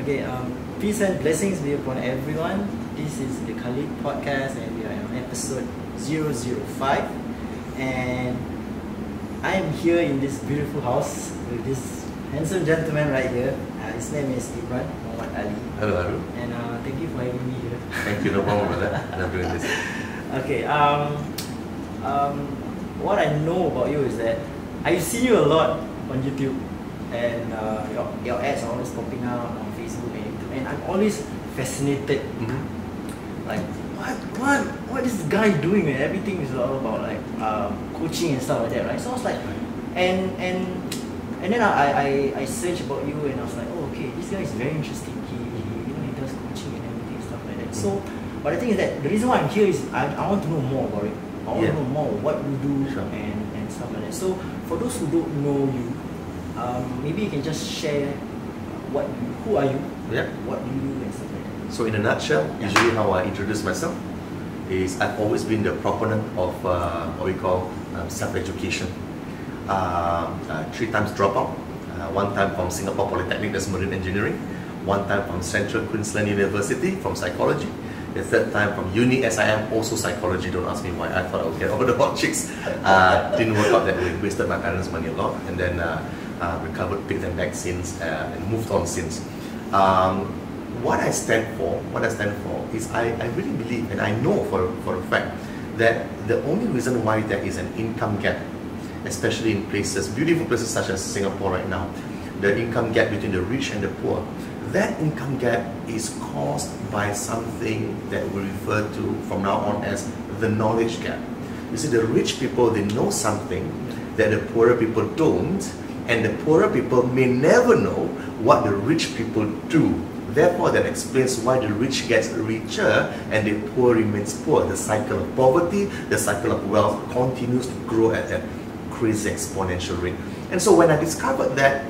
Okay, peace and blessings be upon everyone. This is the Caliph Podcast and we are on episode 005. And I am here in this beautiful house with this handsome gentleman right here. His name is Imran Ali. Hello. And thank you for having me here. Thank you, no problem with that. I'm doing this. Okay, what I know about you is that I see you a lot on YouTube, and your ads are always popping out on Facebook and YouTube, and I'm always fascinated. Like, what is this guy doing? And everything is all about like coaching and stuff like that, right? So I was like, and then I searched about you, and I was like, oh, okay, this guy is very interesting. He does coaching and everything stuff like that. So, but the thing is that the reason why I'm here is I want to know more about it. I want to know more what you do and stuff like that. So for those who don't know you, maybe you can just share who are you, what do you do and stuff like that. So in a nutshell, usually how I introduce myself is I've always been the proponent of what we call self-education. 3 times dropout, 1 time from Singapore Polytechnic, that's marine engineering, 1 time from Central Queensland University from psychology, the 3rd time from uni SIM, also psychology. Don't ask me why. I thought I would get all the hot chicks. Didn't work out that way. Wasted my parents' money a lot, and then recovered, picked them back since, and moved on since. What I stand for is I really believe, and I know for a fact, that the only reason why there is an income gap, especially in places, beautiful places such as Singapore right now, the income gap between the rich and the poor, that income gap is caused by something that we refer to from now on as the knowledge gap. You see, the rich people, they know something that the poorer people don't, and the poorer people may never know what the rich people do. Therefore, that explains why the rich gets richer and the poor remains poor. The cycle of poverty, the cycle of wealth continues to grow at a crazy exponential rate. And so when I discovered that,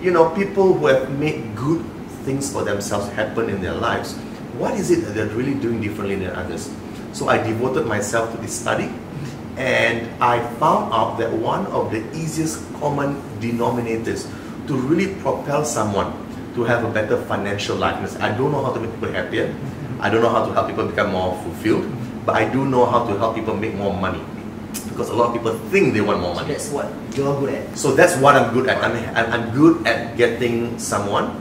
people who have made good things for themselves happen in their lives, what is it that they're really doing differently than others? So I devoted myself to this study, and I found out that one of the easiest common denominators to really propel someone to have a better financial life. I don't know how to make people happier, I don't know how to help people become more fulfilled, but I do know how to help people make more money. Because a lot of people think they want more money. So that's what you're good at. So that's what I'm good at. I'm good at getting someone,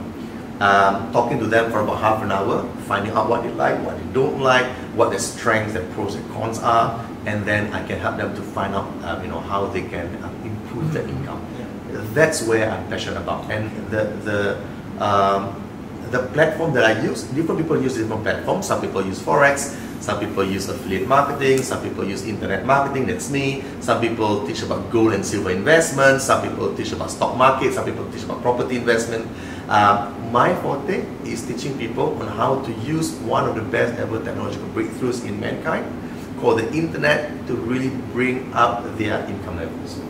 talking to them for about half an hour, finding out what they like, what they don't like, what their strengths, their pros and cons are, and then I can help them to find out, how they can improve their income. That's where I'm passionate about. And the platform that I use, different people use different platforms. Some people use Forex, some people use affiliate marketing, some people use internet marketing, that's me. Some people teach about gold and silver investment, some people teach about stock market, some people teach about property investment. My forte is teaching people on how to use one of the best ever technological breakthroughs in mankind, called the internet, to really bring up their income levels.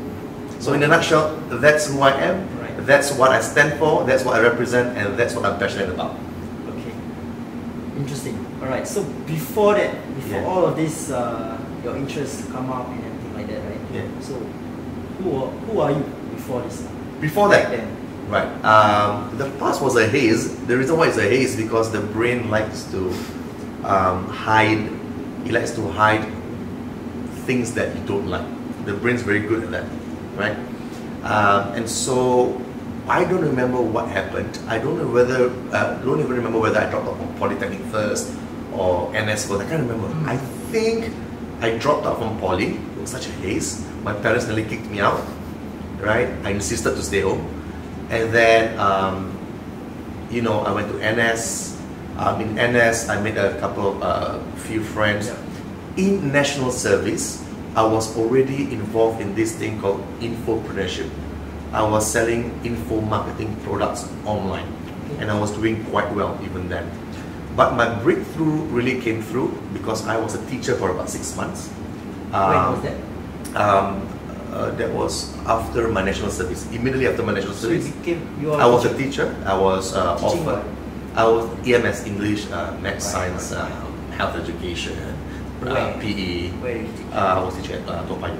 So in a nutshell, that's who I am, that's what I stand for, that's what I represent, and that's what I'm passionate about. Okay, interesting. Alright, so before that, all of this, your interests come up and everything like that, right? Yeah. So who are you before this? Before that? Then. Right. The past was a haze. The reason why it's a haze is because the brain likes to hide. It likes to hide things that you don't like. The brain's very good at that, right? And so I don't remember what happened. I don't know whether don't even remember whether I dropped out from Polytechnic first or NS first. I can't remember. I think I dropped out from Poly. It was such a haze. My parents nearly kicked me out. Right? I insisted to stay home. And then, I went to NS. In NS, I made a few friends. In national service, I was already involved in this thing called infopreneurship. I was selling info marketing products online, and I was doing quite well even then. But my breakthrough really came through because I was a teacher for about 6 months. When was that? That was after my national service. Immediately after my national service, I was a teacher. I was offered. I was EMS, English, Math, Science, Health Education, PE. Where did you teach? I was teaching at Toa Payoh.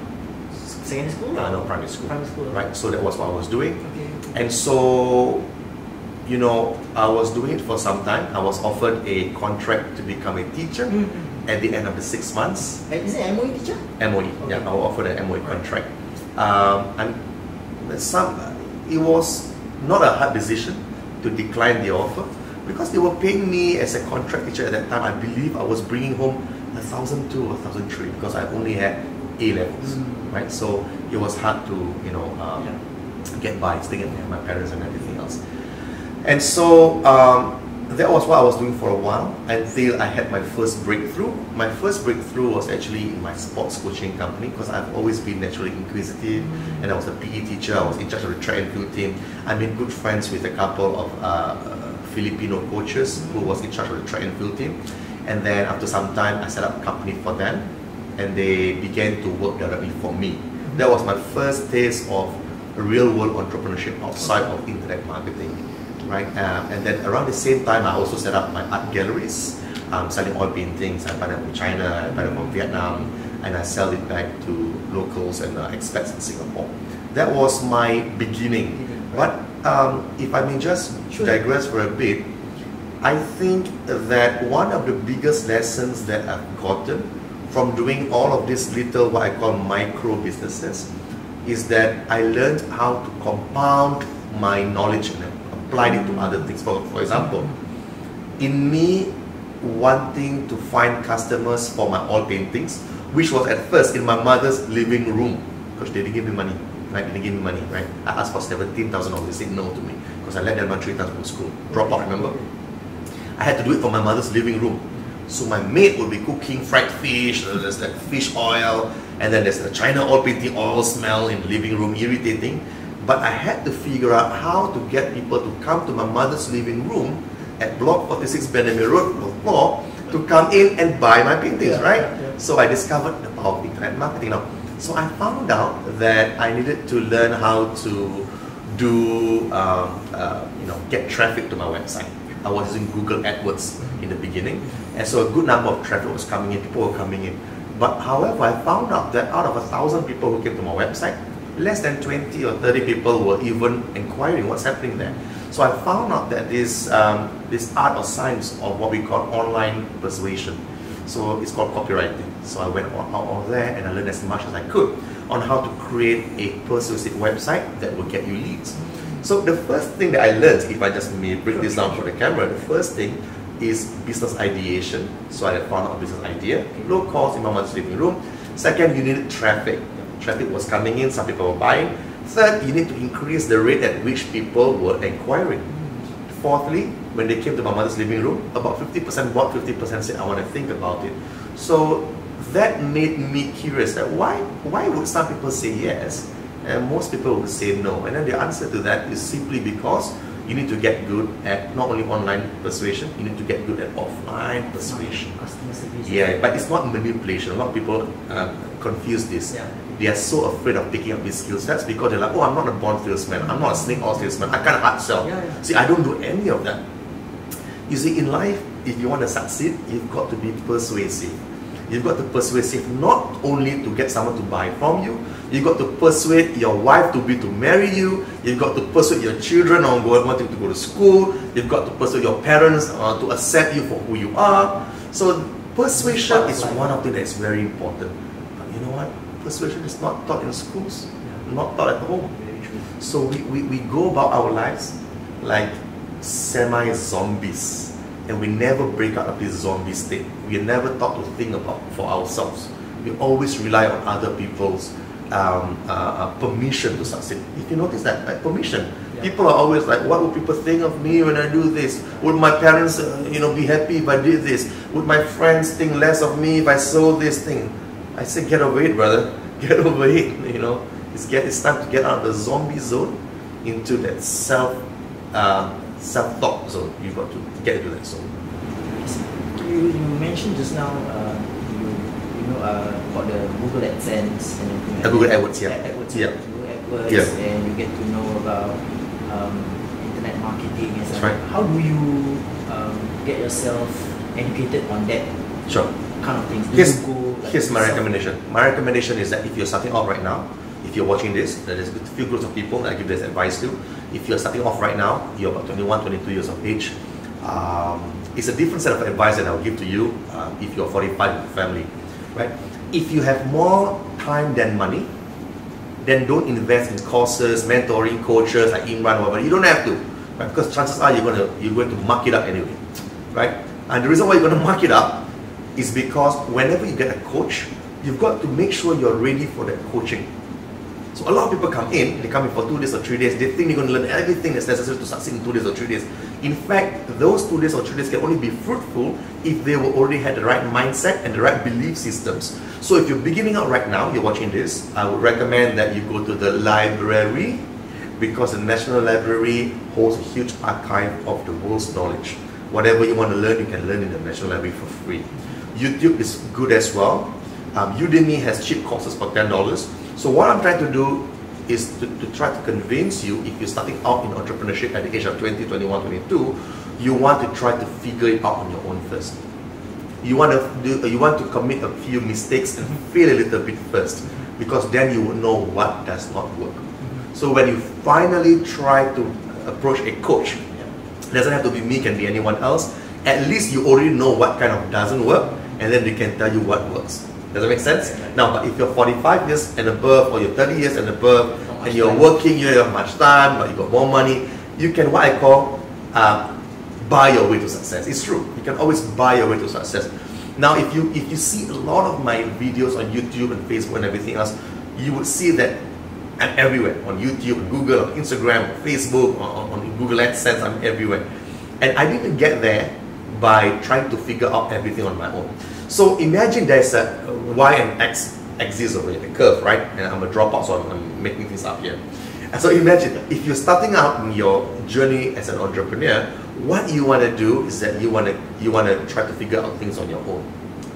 Secondary school? No, primary school. Primary school. Right. So that was what I was doing. Okay. And so, you know, I was doing it for some time. I was offered a contract to become a teacher at the end of the 6 months. Is it MOE teacher? MOE, Okay. yeah, I was offered an MOE contract. And it was not a hard decision to decline the offer because they were paying me as a contract teacher at that time. I believe I was bringing home 1,200 or 1,300 because I only had A levels, right? So it was hard to, you know, get by, staying at my parents and everything else. And so that was what I was doing for a while until I had my first breakthrough. My first breakthrough was actually in my sports coaching company because I've always been naturally inquisitive, and I was a PE teacher. I was in charge of the track and field team. I made good friends with a couple of Filipino coaches who was in charge of the track and field team. And then after some time, I set up a company for them, and they began to work directly for me. That was my first taste of real world entrepreneurship outside of internet marketing, right? And then around the same time, I also set up my art galleries, selling oil paintings. I buy them from China, I buy them from Vietnam, and I sell it back to locals and expats in Singapore. That was my beginning. But if I may just digress for a bit, I think that one of the biggest lessons that I've gotten from doing all of these little, what I call micro businesses, is that I learned how to compound my knowledge and apply it to other things. For example, in me wanting to find customers for my oil paintings, which was at first in my mother's living room, because they didn't give me money, right? They didn't give me money, right? I asked for $17,000, they said no to me, because I let them run 3 times from school, drop out, remember? I had to do it from my mother's living room. So my maid would be cooking fried fish, there's that fish oil, and then there's the China oil painting oil smell in the living room, irritating. But I had to figure out how to get people to come to my mother's living room at Block 46 Benjamin Road, floor, to come in and buy my paintings, right? So I discovered the power of internet marketing now. So I found out that I needed to learn how to do, get traffic to my website. I was using Google AdWords in the beginning, and so a good number of traffic was coming in, people were coming in. But however, I found out that out of 1,000 people who came to my website, less than 20 or 30 people were even inquiring what's happening there. So I found out that this art or science of what we call online persuasion. So it's called copywriting. So I went out of there and I learned as much as I could on how to create a persuasive website that will get you leads. So the first thing that I learned, if I just may break this down for the camera, the first thing is business ideation. So I found out a business idea, low cost in my mother's living room. Second, you needed traffic. Traffic was coming in, some people were buying. Third, you need to increase the rate at which people were inquiring. Fourthly, when they came to my mother's living room, about 50% bought, 50% said, I want to think about it. So that made me curious that why would some people say yes and most people would say no? And then the answer to that is simply because you need to get good at not only online persuasion, you need to get good at offline persuasion. Customer service. Yeah, but it's not manipulation. A lot of people confuse this. Yeah. They are so afraid of picking up these skill sets because they're like, oh, I'm not a born salesman, I'm not a snake oil salesman, I can't hard sell. See, I don't do any of that. You see, in life, if you want to succeed, you've got to be persuasive. You've got to persuasive not only to get someone to buy from you, you've got to persuade your wife to marry you, you've got to persuade your children on wanting to go to school, you've got to persuade your parents to accept you for who you are. So persuasion is one of the things that's very important. But you know what? Persuasion is not taught in schools, not taught at home. So we go about our lives like semi-zombies. And we never break out of this zombie state. We are never taught to think about for ourselves. We always rely on other people's permission to succeed. If you notice that, like permission. People are always like, what would people think of me when I do this? Would my parents be happy if I did this? Would my friends think less of me if I sold this thing? I say, get over it, brother. Get over it. It's time to get out of the zombie zone into that self-talk zone. You've got to get into that zone. You mentioned just now, about the Google AdSense and everything. Google AdWords, Google AdWords, and you get to know about internet marketing and stuff. Right. How do you get yourself educated on that kind of things? Here's my recommendation. My recommendation is that if you're starting out right now, if you're watching this, there's a few groups of people that I give this advice to. If you're starting off right now, you're about 21, 22 years of age, it's a different set of advice that I'll give to you if you're 45 with family, right? If you have more time than money, then don't invest in courses, mentoring, coaches like Imran or whatever. You don't have to, right? Because chances are you're going to mark it up anyway, right? And the reason why you're going to mark it up is because whenever you get a coach, you've got to make sure you're ready for that coaching. So a lot of people come in, they come in for 2 days or 3 days, they think they're going to learn everything that's necessary to succeed in 2 days or 3 days. In fact, those 2 days or 3 days can only be fruitful if they were already had the right mindset and the right belief systems. So if you're beginning out right now, you're watching this, I would recommend that you go to the library, because the National Library holds a huge archive of the world's knowledge. Whatever you want to learn, you can learn in the National Library for free. YouTube is good as well. Udemy has cheap courses for $10. So what I'm trying to do is to try to convince you, if you're starting out in entrepreneurship at the age of 20, 21, 22, you want to try to figure it out on your own first. You want to commit a few mistakes and fail a little bit first, because then you will know what does not work. So when you finally try to approach a coach, it doesn't have to be me, can be anyone else, at least you already know what kind of doesn't work, and then they can tell you what works. Does that make sense? Now, but if you're 45 years and above, or you're 30 years and above, and you're working, you have much time, but you got more money, you can, what I call, buy your way to success. It's true. You can always buy your way to success. Now, if you see a lot of my videos on YouTube and Facebook and everything else, you would see that I'm everywhere. On YouTube, Google, on Instagram, on Facebook, on Google AdSense, I'm everywhere. And I didn't get there by trying to figure out everything on my own. So imagine there's a Y and X axis over here, the curve, right? And I'm a dropout, so I'm making things up here. And so imagine, if you're starting out in your journey as an entrepreneur, what you want to do is that you want to try to figure out things on your own,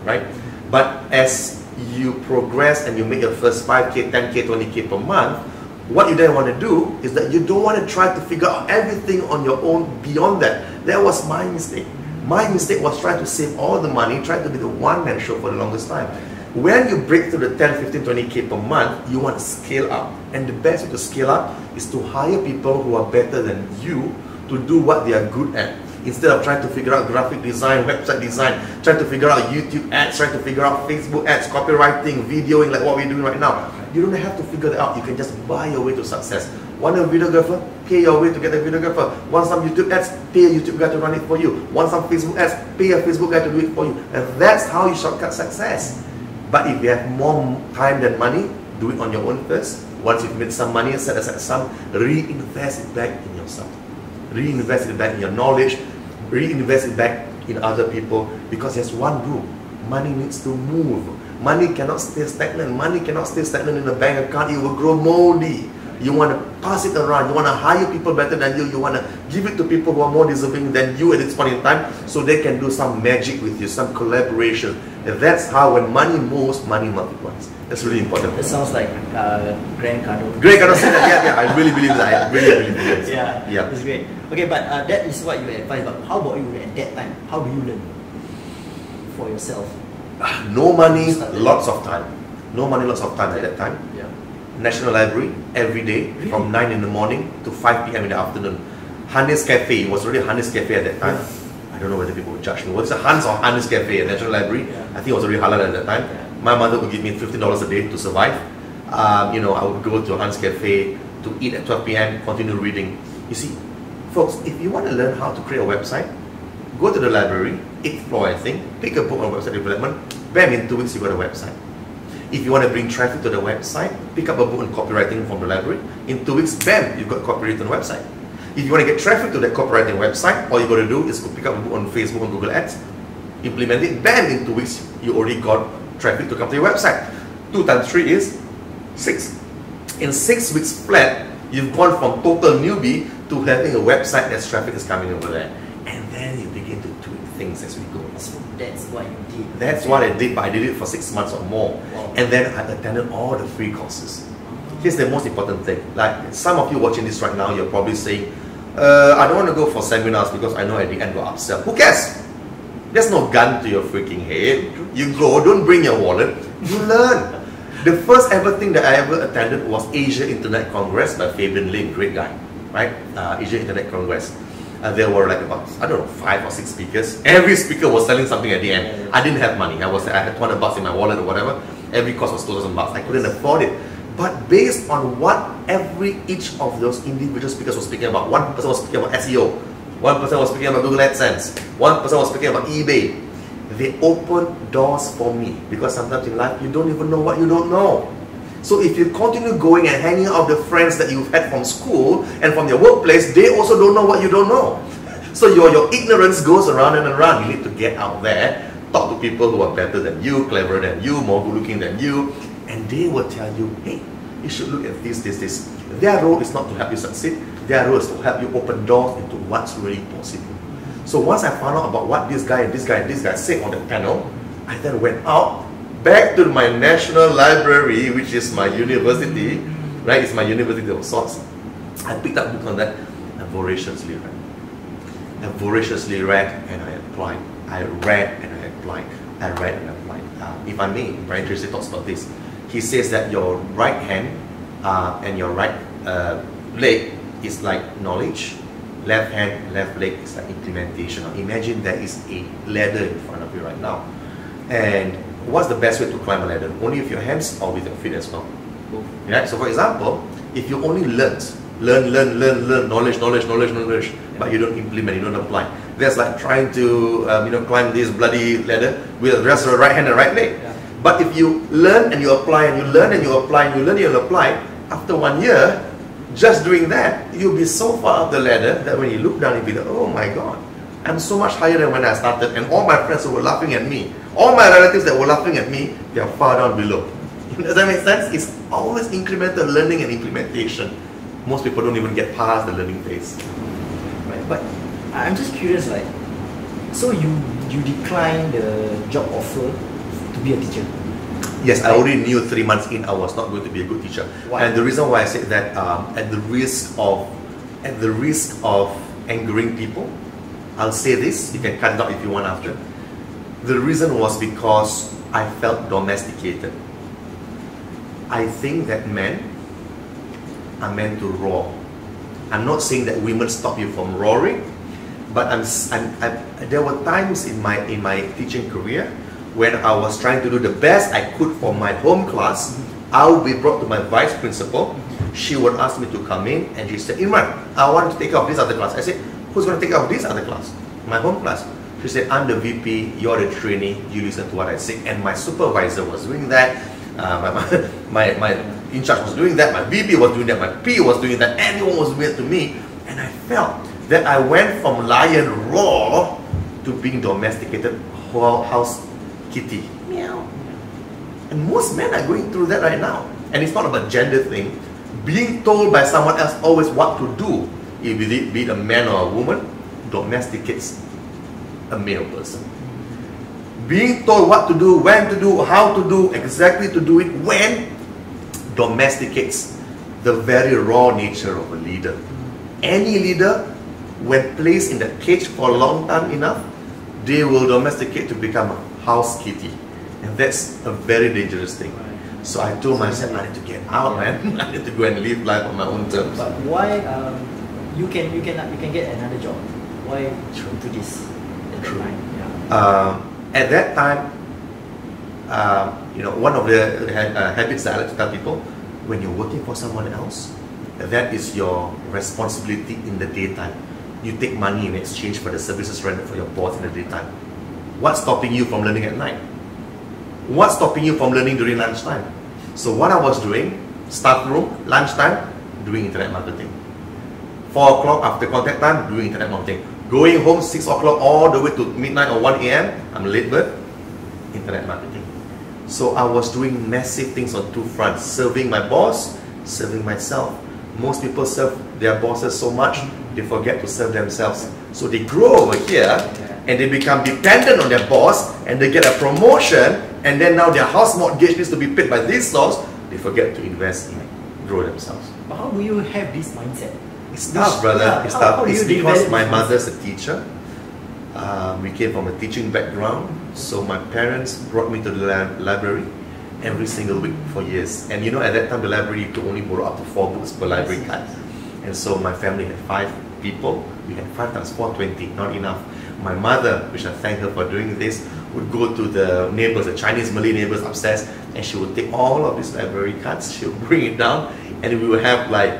right? But as you progress and you make your first 5K, 10K, 20K per month, what you then want to do is that you don't want to try to figure out everything on your own beyond that. That was my mistake. My mistake was trying to save all the money, trying to be the one-man show for the longest time. When you break through the 10, 15, 20K per month, you want to scale up. And the best way to scale up is to hire people who are better than you to do what they are good at. Instead of trying to figure out graphic design, website design, trying to figure out YouTube ads, trying to figure out Facebook ads, copywriting, videoing like what we're doing right now. You don't have to figure that out. You can just buy your way to success. Want a videographer? Pay your way to get a videographer. Want some YouTube ads? Pay a YouTube guy to run it for you. Want some Facebook ads? Pay a Facebook guy to do it for you. And that's how you shortcut success. But if you have more time than money, do it on your own first. Once you've made some money, set aside some, reinvest it back in yourself. Reinvest it back in your knowledge. Reinvest it back in other people, because there's one rule: money needs to move. Money cannot stay stagnant. Money cannot stay stagnant in a bank account. It will grow moldy. You want to pass it around. You want to hire people better than you. You want to give it to people who are more deserving than you at this point in time, so they can do some magic with you, some collaboration. And that's how, when money moves, money multiplies. That's really important. It sounds like Grant Cardone. Grant Cardone said that. Yeah, I really believe that. I really believe that. Yeah, it's great. Okay, but that is what you advise. But how about you at that time? How do you learn for yourself? No money, lots of time. No money, lots of time at that time. Yeah. National Library every day, really? From 9 in the morning to 5 p.m. in the afternoon. Hannes Cafe, it was already Hannes Cafe at that time. Yeah. I don't know whether people would judge me. Was it Hans or Hannes Cafe at National Library? Yeah. I think it was already halal at that time. Yeah. My mother would give me $15 a day to survive. I would go to Hans Cafe to eat at 12 p.m., continue reading. You see, folks, if you want to learn how to create a website, go to the library, 8th floor I think, pick a book on website development, bam, in 2 weeks you got a website. If you want to bring traffic to the website, pick up a book on copywriting from the library, in 2 weeks, bam, you've got a copywritten website. If you want to get traffic to that copywriting website, all you got to do is go pick up a book on Facebook and Google Ads, implement it, bam, in 2 weeks, you already got traffic to come to your website. 2 times 3 is 6. In 6 weeks flat, you've gone from total newbie to having a website that's traffic is coming over there. And then you begin to tweak things as we go. So that's what you did. That's what I did, but I did it for 6 months or more. Wow. And then I attended all the free courses. Here's the most important thing. Like, some of you watching this right now, you're probably saying, I don't want to go for seminars because I know at the end we'll upsell. Who cares? There's no gun to your freaking head. You go, don't bring your wallet, you learn. The first ever thing that I ever attended was Asia Internet Congress by Fabian Lim, great guy. right? Asian Internet Congress. There were like about, I don't know, 5 or 6 speakers. Every speaker was selling something at the end. I didn't have money. I had $200 in my wallet or whatever. Every course was $2,000. I couldn't afford it. But based on what each of those individual speakers was speaking about, one person was speaking about SEO, one person was speaking about Google AdSense, one person was speaking about eBay. They opened doors for me, because sometimes in life you don't even know what you don't know. So if you continue going and hanging out with the friends that you've had from school and from your workplace, they also don't know what you don't know. So your ignorance goes around and around. You need to get out there, talk to people who are better than you, cleverer than you, more good looking than you, and they will tell you, hey, you should look at this. Their role is not to help you succeed. Their role is to help you open doors into what's really possible. So once I found out about what this guy and this guy and this guy said on the panel, I then went out, back to my national library, which is my university, right? It's my university of sorts. I picked up books on that and voraciously read. I voraciously read and I applied. I read and I applied. I read and applied. If I may, Brian Tracy talks about this. He says that your right hand and your right leg is like knowledge. Left hand, left leg is like implementation. Now imagine there is a ladder in front of you right now. And what's the best way to climb a ladder? Only with your hands or with your feet as well. Right? So for example, if you only learn, knowledge, but you don't implement, you don't apply. That's like trying to climb this bloody ladder with just the right hand and right leg. Yeah. But if you learn and you apply, and you learn and you apply, and you learn and you apply, after 1 year, just doing that, you'll be so far up the ladder that when you look down, you'll be like, oh my God, I'm so much higher than when I started, and all my friends who were laughing at me, all my relatives that were laughing at me, they are far down below. Does that make sense? It's always incremental learning and implementation. Most people don't even get past the learning phase. Right, but I'm just curious, like, so you declined the job offer to be a teacher? Yes, I already knew 3 months in I was not going to be a good teacher. Why? And the reason why I said that, at the risk of angering people, I'll say this, you can cut it out if you want after. The reason was because I felt domesticated. I think that men are meant to roar. I'm not saying that women stop you from roaring, but there were times in my teaching career when I was trying to do the best I could for my home class. I would be brought to my vice principal. She would ask me to come in and she said, Imran, I want to take care of this other class. I said, who's going to take care of this other class? My home class. She said, I'm the VP, you're the trainee, you listen to what I say. And my supervisor was doing that, my in-charge was doing that, my VP was doing that, my P was doing that, everyone was doing it to me. And I felt that I went from lion roar to being domesticated house kitty. Meow. And most men are going through that right now. And it's not about gender thing. Being told by someone else always what to do, be it a man or a woman, domesticates a male person. Being told what to do, when to do, how to do, exactly to do it, when, domesticates the very raw nature of a leader. Any leader, when placed in that cage for a long time enough, they will domesticate to become a house kitty. And that's a very dangerous thing. So I told myself, I need to get out, man. I need to go and live life on my own terms. But why you can get another job? Why to this at that time? Yeah. At that time, one of the habits that I like to tell people, when you're working for someone else, that is your responsibility in the daytime. You take money in exchange for the services rendered for your boss in the daytime. What's stopping you from learning at night? What's stopping you from learning during lunchtime? So what I was doing, staff room, lunchtime, doing internet marketing. 4 o'clock after contact time, doing internet marketing. Going home 6 o'clock all the way to midnight or 1 a.m., I'm a late bird, internet marketing. So I was doing massive things on 2 fronts, serving my boss, serving myself. Most people serve their bosses so much, they forget to serve themselves. So they grow over here, and they become dependent on their boss, and they get a promotion, and then now their house mortgage needs to be paid by this source. They forget to invest in grow themselves. But how do you have this mindset? It's tough, brother. It's tough. It's because my mother's a teacher. We came from a teaching background, so my parents brought me to the library every single week for years. And at that time the library you could only borrow up to 4 books per library card. And so my family had 5 people. We had 5 times 4, 20, not enough. My mother, which I thank her for doing this, would go to the neighbors, the Chinese Malay neighbors upstairs, and she would take all of these library cards, she would bring it down, and we would have like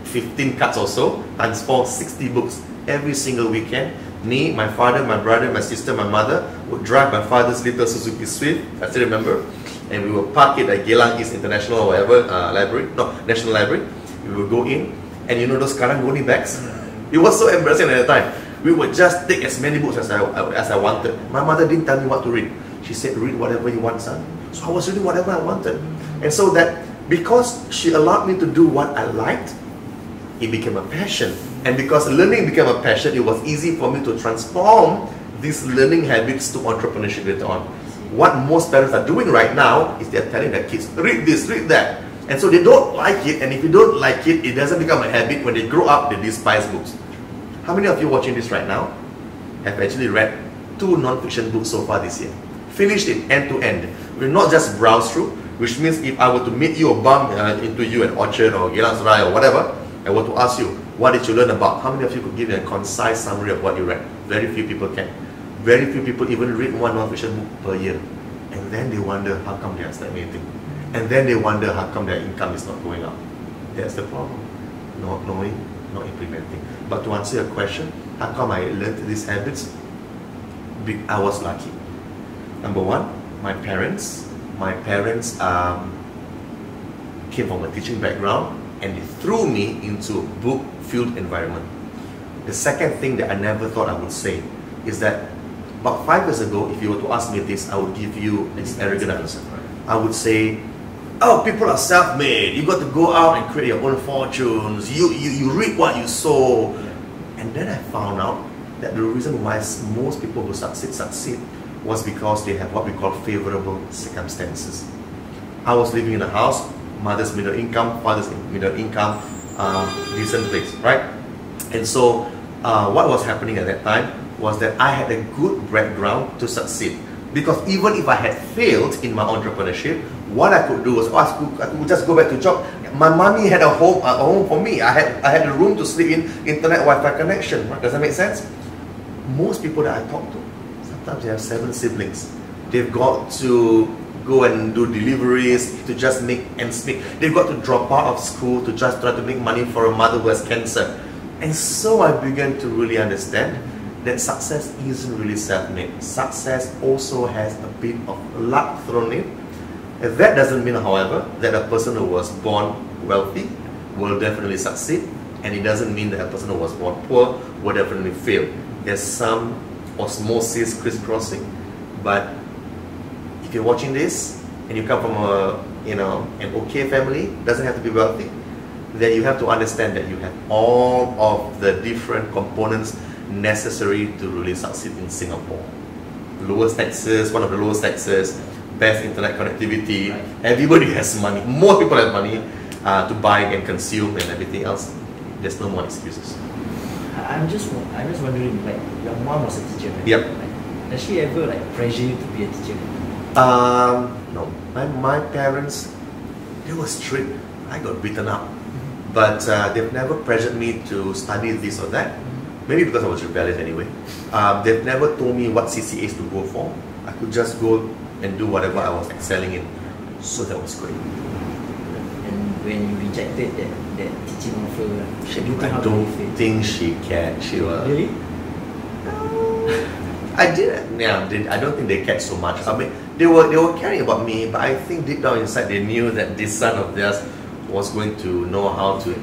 15 cards or so, times 4, 60 books every single weekend. Me, my father, my brother, my sister, my mother would drive my father's little Suzuki Swift, I still remember, and we would park it at Geylang East International or whatever library, no, National Library. We would go in, and you know those Karang-Guni bags? It was so embarrassing at the time. We would just take as many books as I wanted. My mother didn't tell me what to read. She said, read whatever you want, son. So I was reading whatever I wanted. And so that, because she allowed me to do what I liked, it became a passion. And because learning became a passion, it was easy for me to transform these learning habits to entrepreneurship later on. What most parents are doing right now is they're telling their kids, read this, read that. And so they don't like it, and if you don't like it, it doesn't become a habit. When they grow up, they despise books. How many of you watching this right now have actually read 2 non-fiction books so far this year? Finished it end to end. We'll not just browse through, which means if I were to meet you or bump into you at Orchard or Geylang Serai or whatever, I were to ask you, what did you learn about? How many of you could give me a concise summary of what you read? Very few people can. Very few people even read 1 non-fiction book per year. And then they wonder how come they are stagnating. And then they wonder how come their income is not going up. That's the problem. Not knowing, not implementing. But to answer your question, how come I learned these habits? I was lucky. Number 1, my parents came from a teaching background, and they threw me into a book-filled environment. The second thing that I never thought I would say is that about 5 years ago, if you were to ask me this, I would give you this arrogant answer. I would say, oh, people are self-made. You got to go out and create your own fortunes. You reap what you sow. And then I found out that the reason why most people who succeed was because they have what we call favorable circumstances. I was living in a house, mother's middle income, father's middle income, decent place, right? And so what was happening at that time was that I had a good background to succeed. Because even if I had failed in my entrepreneurship, what I could do was, I could just go back to job. My mommy had a home for me. I had a room to sleep in, internet Wi-Fi connection. Right? Does that make sense? Most people that I talk to, sometimes they have 7 siblings. They've got to go and do deliveries to just make ends meet. They've got to drop out of school to just try to make money for a mother who has cancer. And so I began to really understand that success isn't really self-made. Success also has a bit of luck thrown in. That doesn't mean, however, that a person who was born wealthy will definitely succeed, and it doesn't mean that a person who was born poor will definitely fail. There's some osmosis crisscrossing. But if you're watching this and you come from an okay family, doesn't have to be wealthy, then you have to understand that you have all of the different components necessary to really succeed in Singapore. Lowest taxes, one of the lowest taxes, best internet connectivity, everybody has money, more people have money to buy and consume and everything else. There's no more excuses. I'm just wondering, like, your mom was a teacher, right? Yep. Like, does she ever like pressure you to be a teacher? No. My parents, they were strict. I got beaten up. But they've never pressured me to study this or that. Maybe because I was rebellious anyway. They've never told me what CCAs to go for. I could just go and do whatever I was excelling in. So that was great. And when you rejected that teaching offer, I don't think she cared. She was... Really? I didn't. Yeah, I don't think they cared so much. I mean, they were caring about me, but I think deep down inside they knew that this son of theirs was going to know how to,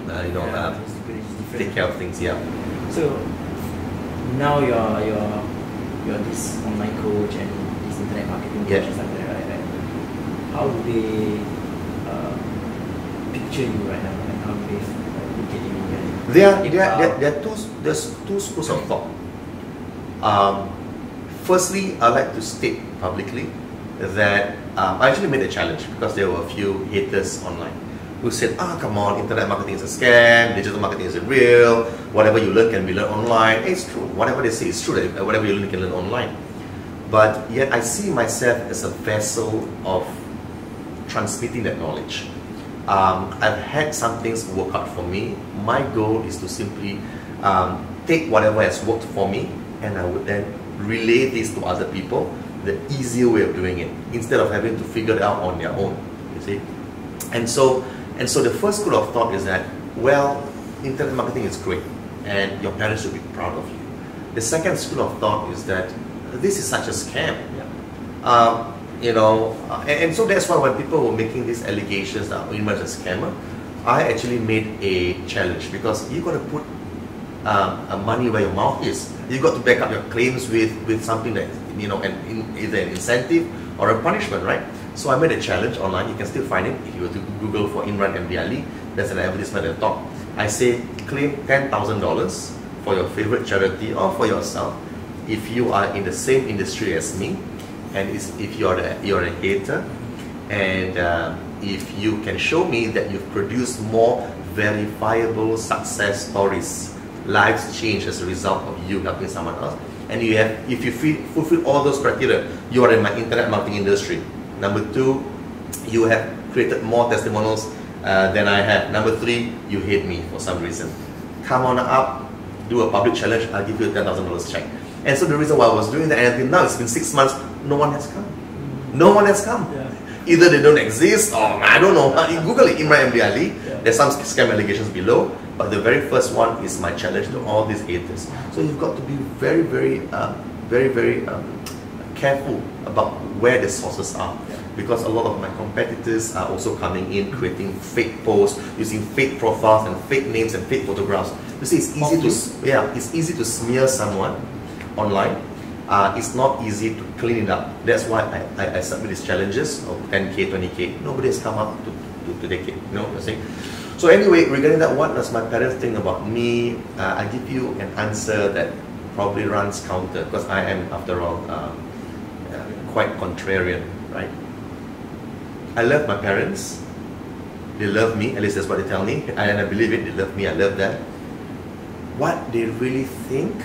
take care of things. Yeah. So now you're this online coach and this internet marketing coach and stuff like that, right? How do they picture you right now? Like how do they look at you? There's 2 schools of thought. Firstly, I like to state publicly that I actually made a challenge because there were a few haters online who said, come on, internet marketing is a scam, digital marketing isn't real, whatever you learn can be learned online. It's true, whatever they say is true, that whatever you learn can learn online. But yet I see myself as a vessel of transmitting that knowledge. I've had some things work out for me. My goal is to simply take whatever has worked for me, and I would then relay this to other people, the easier way of doing it, instead of having to figure it out on their own, you see. And so the first school of thought is that, well, internet marketing is great, and your parents should be proud of you. The second school of thought is that this is such a scam. Yeah. And so that's why when people were making these allegations that Imran is a scammer, I actually made a challenge, because you got to put money where your mouth is. You got to back up your claims with something that, either an incentive or a punishment, right? So I made a challenge online. You can still find it if you were to Google for Imran Ali. There's an advertisement at the top. I say claim $10,000 for your favorite charity or for yourself if you are in the same industry as me, and if you're a hater, and if you can show me that you've produced more verifiable success stories, lives change as a result of you helping someone else, and if you fulfill all those criteria, you are in my internet marketing industry. Number 2, you have created more testimonials than I have. Number 3, you hate me for some reason. Come on up, do a public challenge, I'll give you a $10,000 check. And so the reason why I was doing that, and until now it's been 6 months, no one has come. No one has come. Yeah. Either they don't exist, or I don't know. You Google it, Imran Ali. Yeah. There's some scam allegations below, but the very first one is my challenge to all these haters. So you've got to be very, very careful about where the sources are, because a lot of my competitors are also coming in, creating fake posts, using fake profiles and fake names and fake photographs. You see, it's easy to smear someone online. It's not easy to clean it up. That's why I submit these challenges of 10K, 20K. Nobody has come up to take it. You see. So anyway, regarding that, what does my parents think about me? I give you an answer that probably runs counter, because I am, after all, quite contrarian, right? I love my parents. They love me, at least that's what they tell me, and I believe it. They love me, I love them. What they really think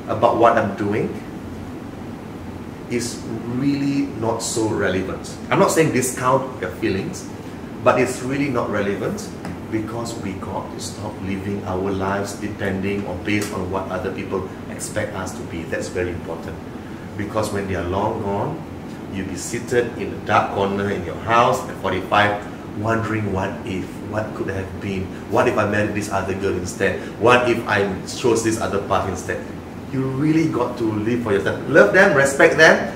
about what I'm doing is really not so relevant. I'm not saying discount your feelings, but it's really not relevant, because we got to stop living our lives depending or based on what other people expect us to be. That's very important, because when they are long gone, you'll be seated in a dark corner in your house at 45, wondering what could have been, what if I married this other girl instead, what if I chose this other path instead. You really got to live for yourself. Love them, respect them,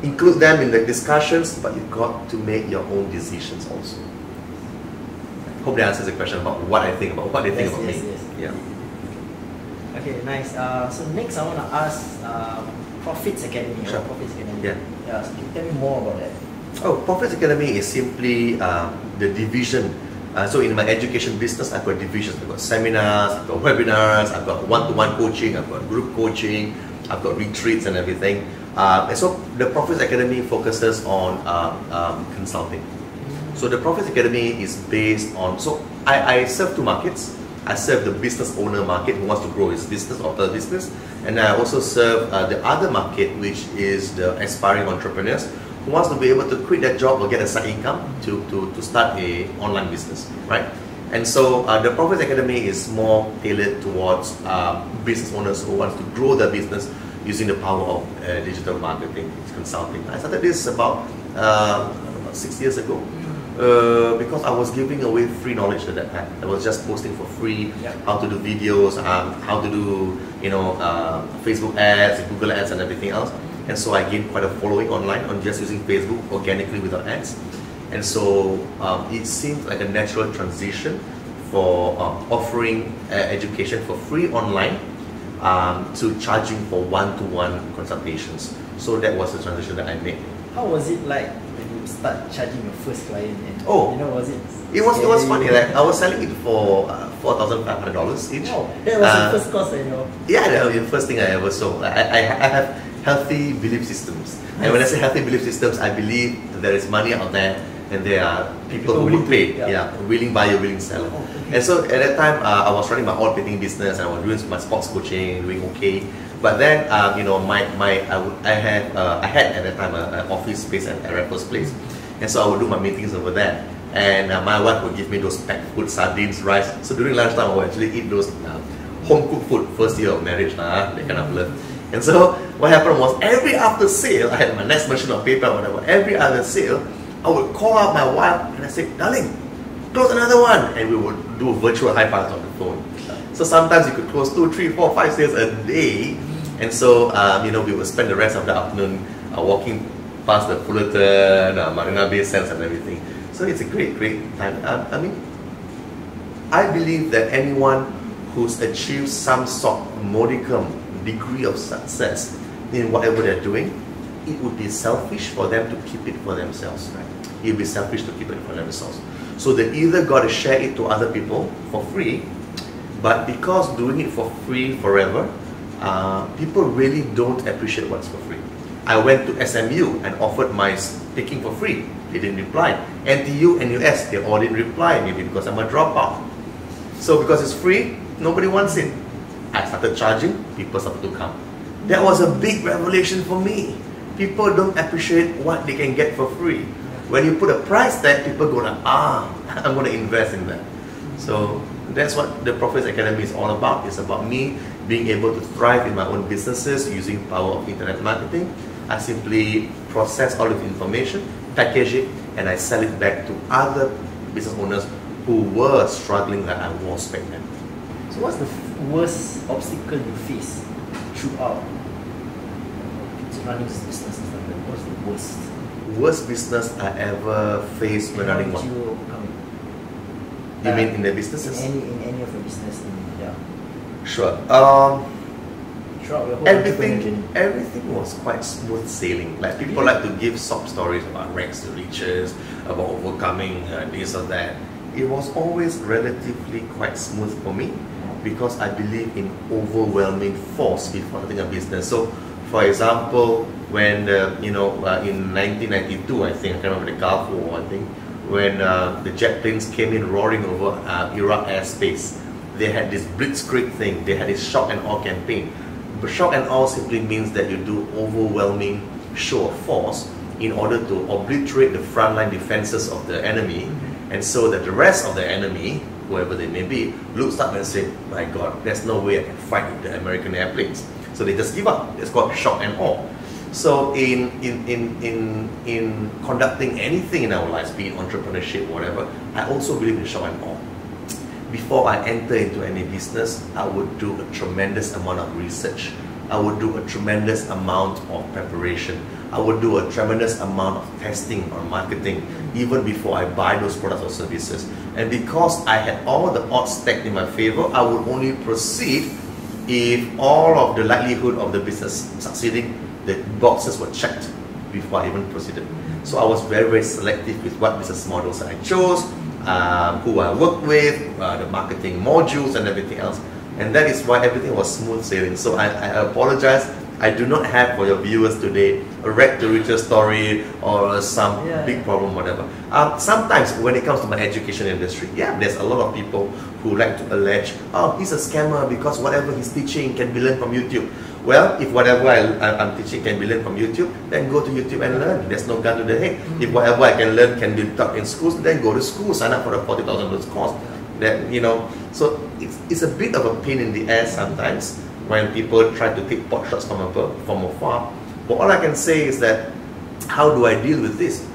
include them in the discussions, but you've got to make your own decisions also. Hope that answers the question about what I think about what they think about me. Yes. Yeah. Okay, nice. So next I want to ask Profits Academy. Sure. Profits Academy. Yeah. So can you tell me more about that? Oh, Profits Academy is simply the division. So in my education business, I've got divisions. I've got seminars, I've got webinars, I've got one-to-one coaching, I've got group coaching, I've got retreats and everything. And so the Profits Academy focuses on consulting. So the Profits Academy is based on, so I serve 2 markets. I serve the business owner market who wants to grow his business or the business, and I also serve the other market, which is the aspiring entrepreneurs who wants to be able to quit their job or get a side income to start a online business, right? And so the Profits Academy is more tailored towards business owners who want to grow their business using the power of digital marketing, consulting. I started this about 6 years ago. Because I was giving away free knowledge at that time. I was just posting for free how to do videos, how to do Facebook ads, Google ads, and everything else. And so I gained quite a following online on just using Facebook organically without ads. And so it seemed like a natural transition for offering education for free online to charging for one-to-one consultations. So that was the transition that I made. How was it like when you start charging your first client? And, was it? It was funny. Like I was selling it for $4,500 each. Oh, that was the first course, Yeah, that was the first thing I ever sold. I have healthy belief systems, and when I say healthy belief systems, I believe there is money out there, and there are people who will pay. Willing buyer, willing seller. Oh, okay. And so at that time, I was running my oil painting business, and I was doing my sports coaching, doing okay. But then, I had at that time an office space at Raffles Place, and so I would do my meetings over there. And my wife would give me those packed food, sardines, rice. So during lunchtime, I would actually eat those home cooked food, first year of marriage, that kind of love. And so what happened was, every after sale, I had my next machine of paper, whatever. Every other sale, I would call out my wife and I say, darling, close another one, and we would do virtual high fives on the phone. So sometimes you could close 2, 3, 4, 5 sales a day, and so we would spend the rest of the afternoon walking past the Fullerton, Marina Bay Sands and everything. So it's a great time. I believe that anyone who's achieved some sort of modicum degree of success in whatever they're doing, it would be selfish for them to keep it for themselves. Right? It would be selfish to keep it for themselves. So they either got to share it to other people for free, but because doing it for free forever, people really don't appreciate what's for free. I went to SMU and offered my speaking for free. They didn't reply. NTU and US, they all didn't reply, maybe because I'm a dropout. So because it's free, nobody wants it. I started charging, people started to come. That was a big revelation for me. People don't appreciate what they can get for free. When you put a price tag, people go like, I'm going to invest in that. So that's what the Profits Academy is all about. It's about me being able to thrive in my own businesses using power of internet marketing. I simply process all of the information, package it, and I sell it back to other business owners who were struggling like I was back then. So what's the worst obstacle you face throughout running this business and stuff like that? What's the worst? Worst business I ever faced when running one? You overcome it? You mean in the businesses? In any of your business, yeah. Sure. Throughout your whole entrepreneurial journey. Everything was quite smooth sailing. Like people like to give sob stories about rags to riches, about overcoming this or that. It was always relatively quite smooth for me because I believe in overwhelming force before starting a business. So, for example, when in 1992, I think I can't remember the Gulf War, I think, when the jet planes came in roaring over Iraq airspace, they had this blitzkrieg thing. They had this shock and awe campaign. But shock and awe simply means that you do overwhelming show of force in order to obliterate the frontline defenses of the enemy, and so that the rest of the enemy, whoever they may be, looks up and say, my God, there's no way I can fight with the American airplanes. So they just give up. It's called shock and awe. So in conducting anything in our lives, be it entrepreneurship, whatever, I also believe in shock and awe. Before I enter into any business, I would do a tremendous amount of research. I would do a tremendous amount of preparation. I would do a tremendous amount of testing or marketing even before I buy those products or services. And because I had all the odds stacked in my favor, I would only proceed if all of the likelihood of the business succeeding, the boxes were checked before I even proceeded. So I was very, very selective with what business models I chose, who I worked with, the marketing modules and everything else. And that is why everything was smooth sailing. So I apologize. I do not have for your viewers today a rag to riches story or some big problem, whatever. Sometimes when it comes to my education industry, there's a lot of people who like to allege, oh, he's a scammer because whatever he's teaching can be learned from YouTube. Well, if whatever I'm teaching can be learned from YouTube, then go to YouTube and learn. There's no gun to the head. If whatever I can learn can be taught in schools, then go to school, sign up for the $40,000 course. That, so it's a bit of a pain in the ass sometimes when people try to take pot shots from afar. But all I can say is that, how do I deal with this?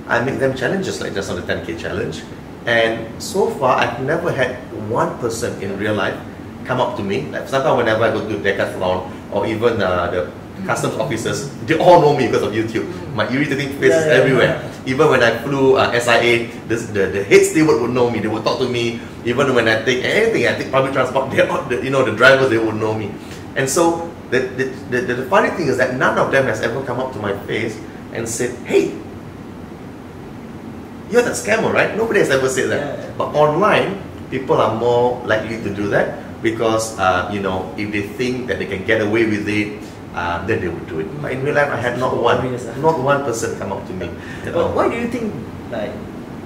I make them challenges like just on the 10K challenge. And so far, I've never had one person in real life come up to me. Like sometimes whenever I go to Decathlon or even the customs officers, they all know me because of YouTube. My irritating face is everywhere. Even when I flew SIA, the head steward would know me. They would talk to me. Even when I take anything, I take public transport, the drivers, they would know me. And so the funny thing is that none of them has ever come up to my face and said, hey, you're that scammer, right? Nobody has ever said that. But online, people are more likely to do that because, if they think that they can get away with it, then they would do it. But in real life, I had not one person come up to me. But why do you think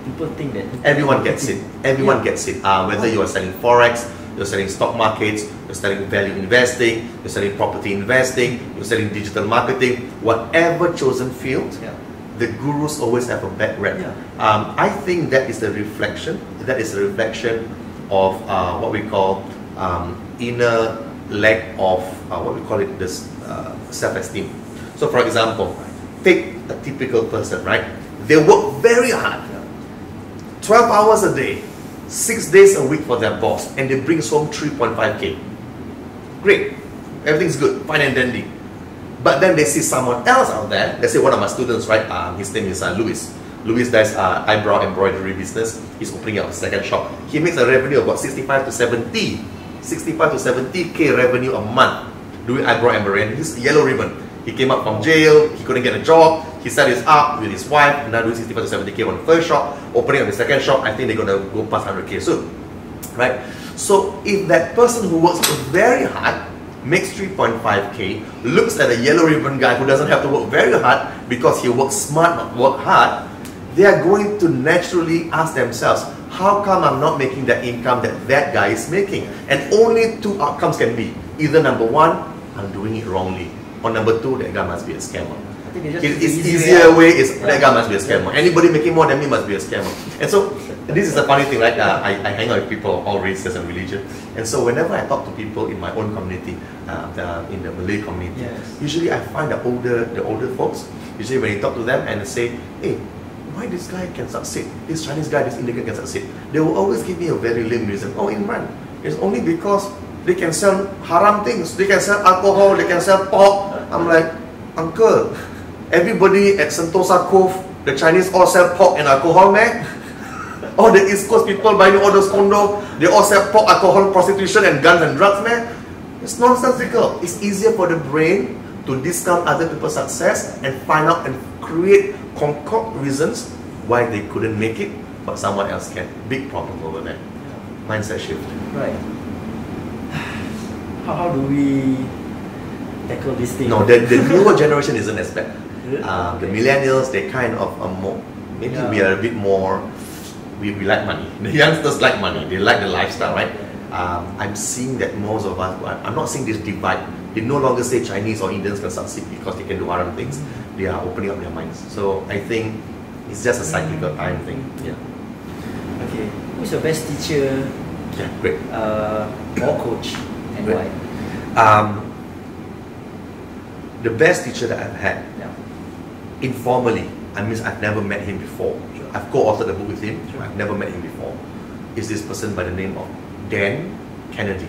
people think that everyone gets it? Everyone gets it. Whether you are selling forex, you're selling stock markets, you're selling value investing, you're selling property investing, you're selling digital marketing, whatever chosen field, the gurus always have a bad rep. Yeah. I think that is a reflection. That is a reflection of what we call inner lack of what we call it this self-esteem. So, for example, take a typical person, right? They work very hard, 12 hours a day, 6 days a week for their boss, and they bring home 3.5k. Great, everything's good, fine and dandy. But then they see someone else out there. Let's say one of my students, right? His name is Louis. Louis does eyebrow embroidery business. He's opening up a second shop. He makes a revenue of about 65 to 70k revenue a month doing eyebrow embroidery. He's a yellow ribbon. He came up from jail. He couldn't get a job. He set this up with his wife. Now doing 65 to 70k on the first shop. Opening up the second shop. I think they're gonna go past 100k soon, right? So if that person who works very hard makes 3.5k, looks at a yellow ribbon guy who doesn't have to work very hard because he works smart, not work hard, they are going to naturally ask themselves, how come I'm not making that income that that guy is making? And only two outcomes can be. Either number one, I'm doing it wrongly. Or number two, that guy must be a scammer. I think it's Easier way is that guy must be a scammer. Anybody making more than me must be a scammer. And so, this is a funny thing, right? I hang out with people of all races and religion. And so whenever I talk to people in my own community, in the Malay community, usually I find the older folks, usually when you talk to them and they say, hey, why this guy can succeed? This Chinese guy, this Indian guy can succeed. They will always give me a very lame reason. Oh, Imran, it's only because they can sell haram things. They can sell alcohol, they can sell pork. I'm like, uncle, everybody at Sentosa Cove, the Chinese all sell pork and alcohol, man. All the East Coast people buying all those condos, they all sell pork, alcohol, prostitution and guns and drugs, man. It's nonsensical. It's easier for the brain to discount other people's success and find out and create concoct reasons why they couldn't make it, but someone else can. Big problem over there. Mindset shift. Right. How do we tackle this thing? No, the newer generation isn't as bad. The millennials, they kind of are more, maybe we are a bit more, we like money. The youngsters like money, they like the lifestyle, right? I'm seeing that most of us, I'm not seeing this divide. They no longer say Chinese or Indians can succeed because they can do haram things. They are opening up their minds. So I think it's just a cyclical time thing. Yeah. Okay. Who's your best teacher? Yeah, great. Or coach, and Great. why? The best teacher that I've had, informally, I mean I've never met him before. I've co-authored a book with him. I've never met him before. Is this person by the name of Dan Kennedy.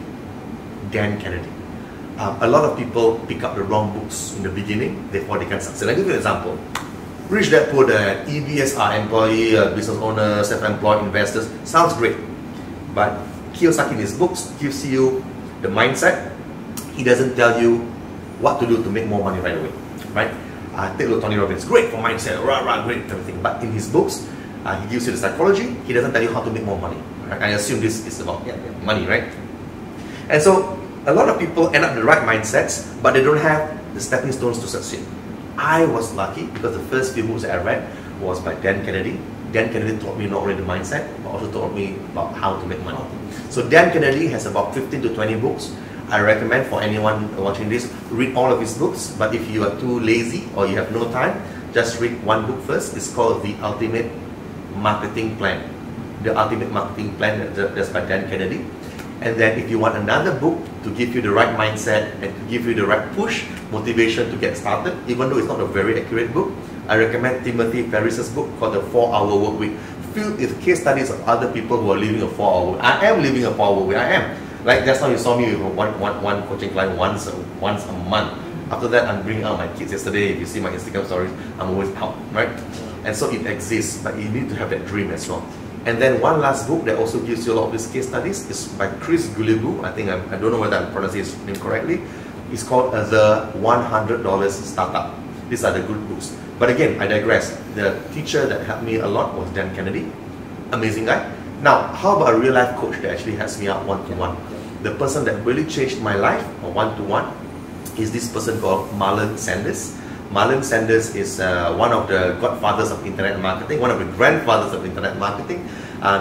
Dan Kennedy. A lot of people pick up the wrong books in the beginning, therefore they can succeed. I'll give you an example. Rich Dad Poor Dad, EBSR, employee, business owner, self-employed investors, sounds great. But Kiyosaki in his books gives you the mindset. He doesn't tell you what to do to make more money right away, right? Take a look at Tony Robbins, great for mindset, rah, great, everything. But in his books, he gives you the psychology. He doesn't tell you how to make more money. Right? I assume this is about money, right? And so a lot of people end up with the right mindsets, but they don't have the stepping stones to succeed. I was lucky because the first few books that I read was by Dan Kennedy. Dan Kennedy taught me not only the mindset, but also taught me about how to make money. So Dan Kennedy has about 15 to 20 books. I recommend for anyone watching this, read all of his books. But if you are too lazy or you have no time, just read one book first. It's called The Ultimate Marketing Plan. The Ultimate Marketing Plan, that's by Dan Kennedy. And then if you want another book to give you the right mindset and to give you the right push, motivation to get started, even though it's not a very accurate book, I recommend Timothy Ferris's book called The 4-Hour Workweek, filled with case studies of other people who are living a 4-hour week. I am living a 4-hour week, I am. Like just now you saw me with one coaching client once a month. After that, I'm bringing out my kids. Yesterday, if you see my Instagram stories, I'm always out, right? And so it exists, but you need to have that dream as well. And then one last book that also gives you a lot of these case studies is by Guillebeau. I think I don't know whether I'm pronouncing his name correctly. It's called The $100 Startup. These are the good books. But again, I digress. The teacher that helped me a lot was Dan Kennedy. Amazing guy. Now, how about a real life coach that actually helps me out one-to-one? The person that really changed my life, or one-to-one, is this person called Marlon Sanders. Marlon Sanders is one of the godfathers of internet marketing, one of the grandfathers of internet marketing.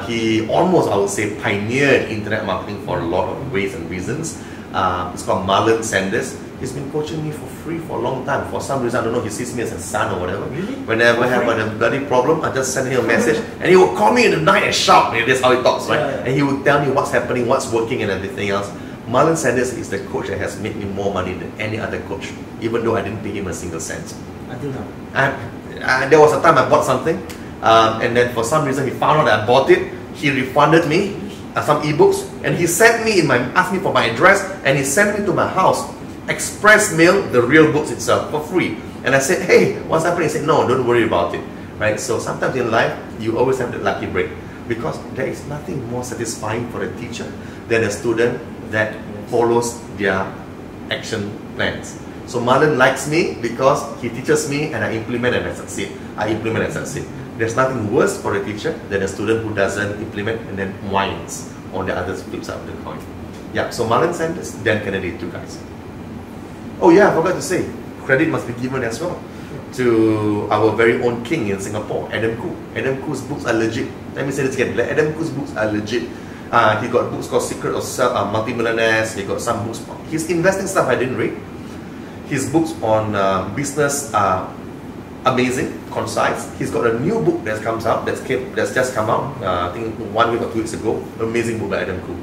He almost, I would say, pioneered internet marketing for a lot of ways and reasons. It's called Marlon Sanders. He's been coaching me for free for a long time. For some reason, I don't know, he sees me as a son or whatever. Really? Whenever I have a bloody problem, I just send him a message, and he will call me in the night and shout. That's how he talks, right? Yeah. And he will tell me what's happening, what's working, and everything else. Marlon Sanders is the coach that has made me more money than any other coach, even though I didn't pay him a single cent. Until now. There was a time I bought something, and then for some reason he found out that I bought it. He refunded me some ebooks, and he sent me asked me for my address, and he sent me to my house, express mail the real books itself for free. And I said, hey, what's happening? He said, no, don't worry about it. Right? So sometimes in life, you always have the lucky break, because there is nothing more satisfying for a teacher than a student that follows their action plans. So Marlon likes me because he teaches me and I implement and I succeed. There's nothing worse for a teacher than a student who doesn't implement and then whines on the other flip side of the coin. Yeah, so Marlon Sanders, Dan Kennedy, two guys. Oh yeah, I forgot to say, credit must be given as well to our very own king in Singapore, Adam Khoo. Adam Khoo's books are legit. Let me say this again, Adam Khoo's books are legit. He got books called Secret of Multimillionaires. He got some books. His investing stuff I didn't read. His books on business are amazing, concise. He's got a new book that's just come out. I think 1 week or 2 weeks ago. Amazing book by Adam Khoo.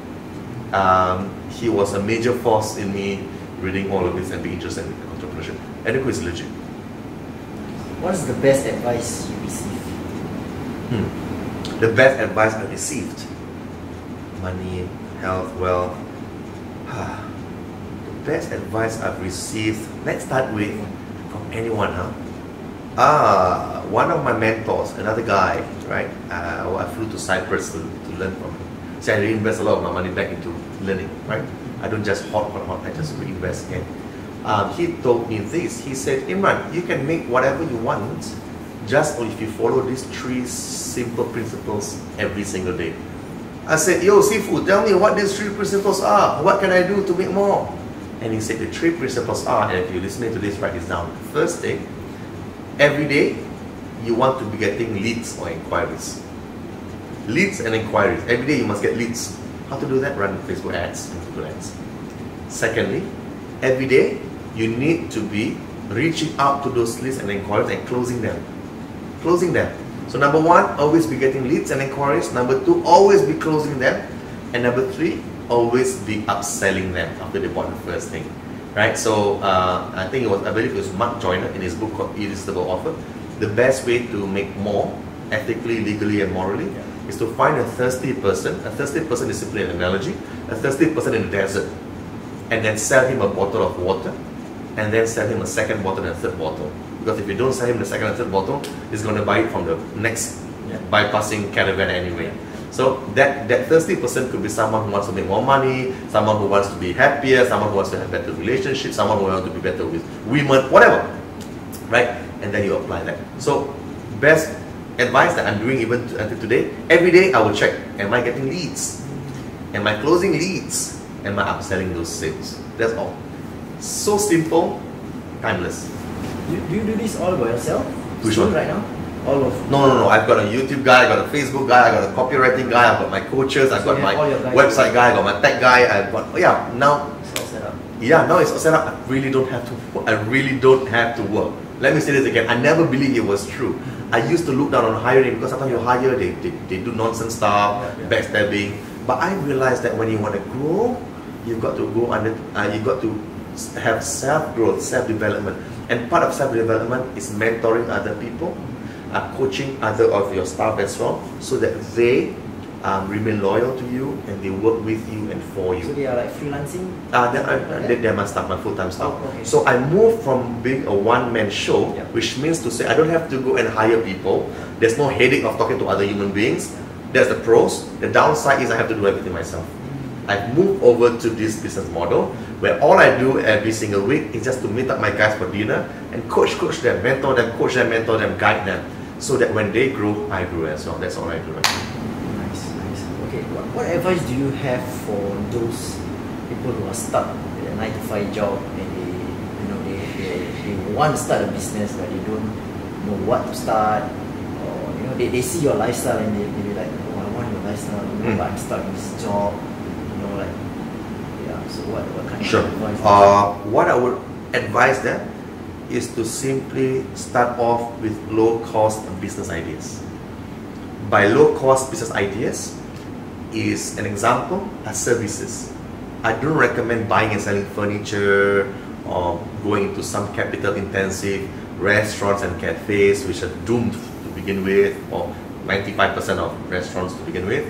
He was a major force in me reading all of this and being interested in entrepreneurship. Adam Khoo is legit. What is the best advice you received? The best advice I received. Money, health, wealth. The best advice I've received, let's start with from anyone, one of my mentors, another guy, right? I flew to Cyprus to learn from him. So I reinvest a lot of my money back into learning, right? I don't just hot, I just reinvest again. He told me this. He said, Imran, you can make whatever you want just if you follow these 3 simple principles every single day. I said, yo, Sifu, tell me what these 3 principles are. What can I do to make more? And he said the 3 principles are, and if you're listening to this, write this down. First thing, every day you want to be getting leads or inquiries. Leads and inquiries. Every day you must get leads. How to do that? Run Facebook ads and Google ads. Secondly, every day you need to be reaching out to those leads and inquiries and closing them. Closing them. So number 1, always be getting leads and inquiries. Number 2, always be closing them. And number 3, always be upselling them after they bought the first thing. Right? So I believe it was Mark Joyner in his book called Irresistible Offer. The best way to make more ethically, legally and morally is to find a thirsty person. A thirsty person is simply an analogy. A thirsty person in the desert, and then sell him a bottle of water, and then sell him a second bottle and a third bottle. Because if you don't sell him the second and third bottle, he's going to buy it from the next bypassing caravan anyway. So that thirsty person could be someone who wants to make more money, someone who wants to be happier, someone who wants to have better relationships, someone who wants to be better with women, whatever. Right? And then you apply that. So best advice that I'm doing even until today, every day I will check, am I getting leads? Am I closing leads? Am I upselling those sales? That's all. So simple, timeless. Do you do this all by yourself? Which one? Right now? All of No. I've got a YouTube guy, I got a Facebook guy, I got a copywriting guy, I've got my coaches, I've got my website guy, I got my tech guy, I've got now it's all set up. Yeah, now it's all set up. I really don't have to work. Let me say this again. I never believed it was true. I used to look down on hiring because sometimes you hire, they do nonsense stuff, backstabbing. But I realized that when you want to grow, you've got to go under. You've got to have self-growth, self-development, and part of self-development is mentoring other people, coaching other of your staff as well, so that they remain loyal to you and they work with you and for you. So they are like freelancing? They're my staff, my full-time staff. Oh, okay. So I moved from being a one-man show, which means to say I don't have to go and hire people. There's no headache of talking to other human beings. That's the pros. The downside is I have to do everything myself. I've moved over to this business model where all I do every single week is just to meet up my guys for dinner and coach them, mentor them, mentor them, guide them, so that when they grow, I grow as well. That's all I do right now. Nice. Okay, what advice do you have for those people who are stuck with a 9-to-5 job and they want to start a business but they don't know what to start, or they see your lifestyle and they be like, oh, I want your lifestyle, but I'm stuck in this job, So what kind Sure. of advice? What I would advise them is to simply start off with low-cost business ideas. By low-cost business ideas is an example are services. I don't recommend buying and selling furniture or going into some capital-intensive restaurants and cafes which are doomed to begin with, or 95% of restaurants to begin with.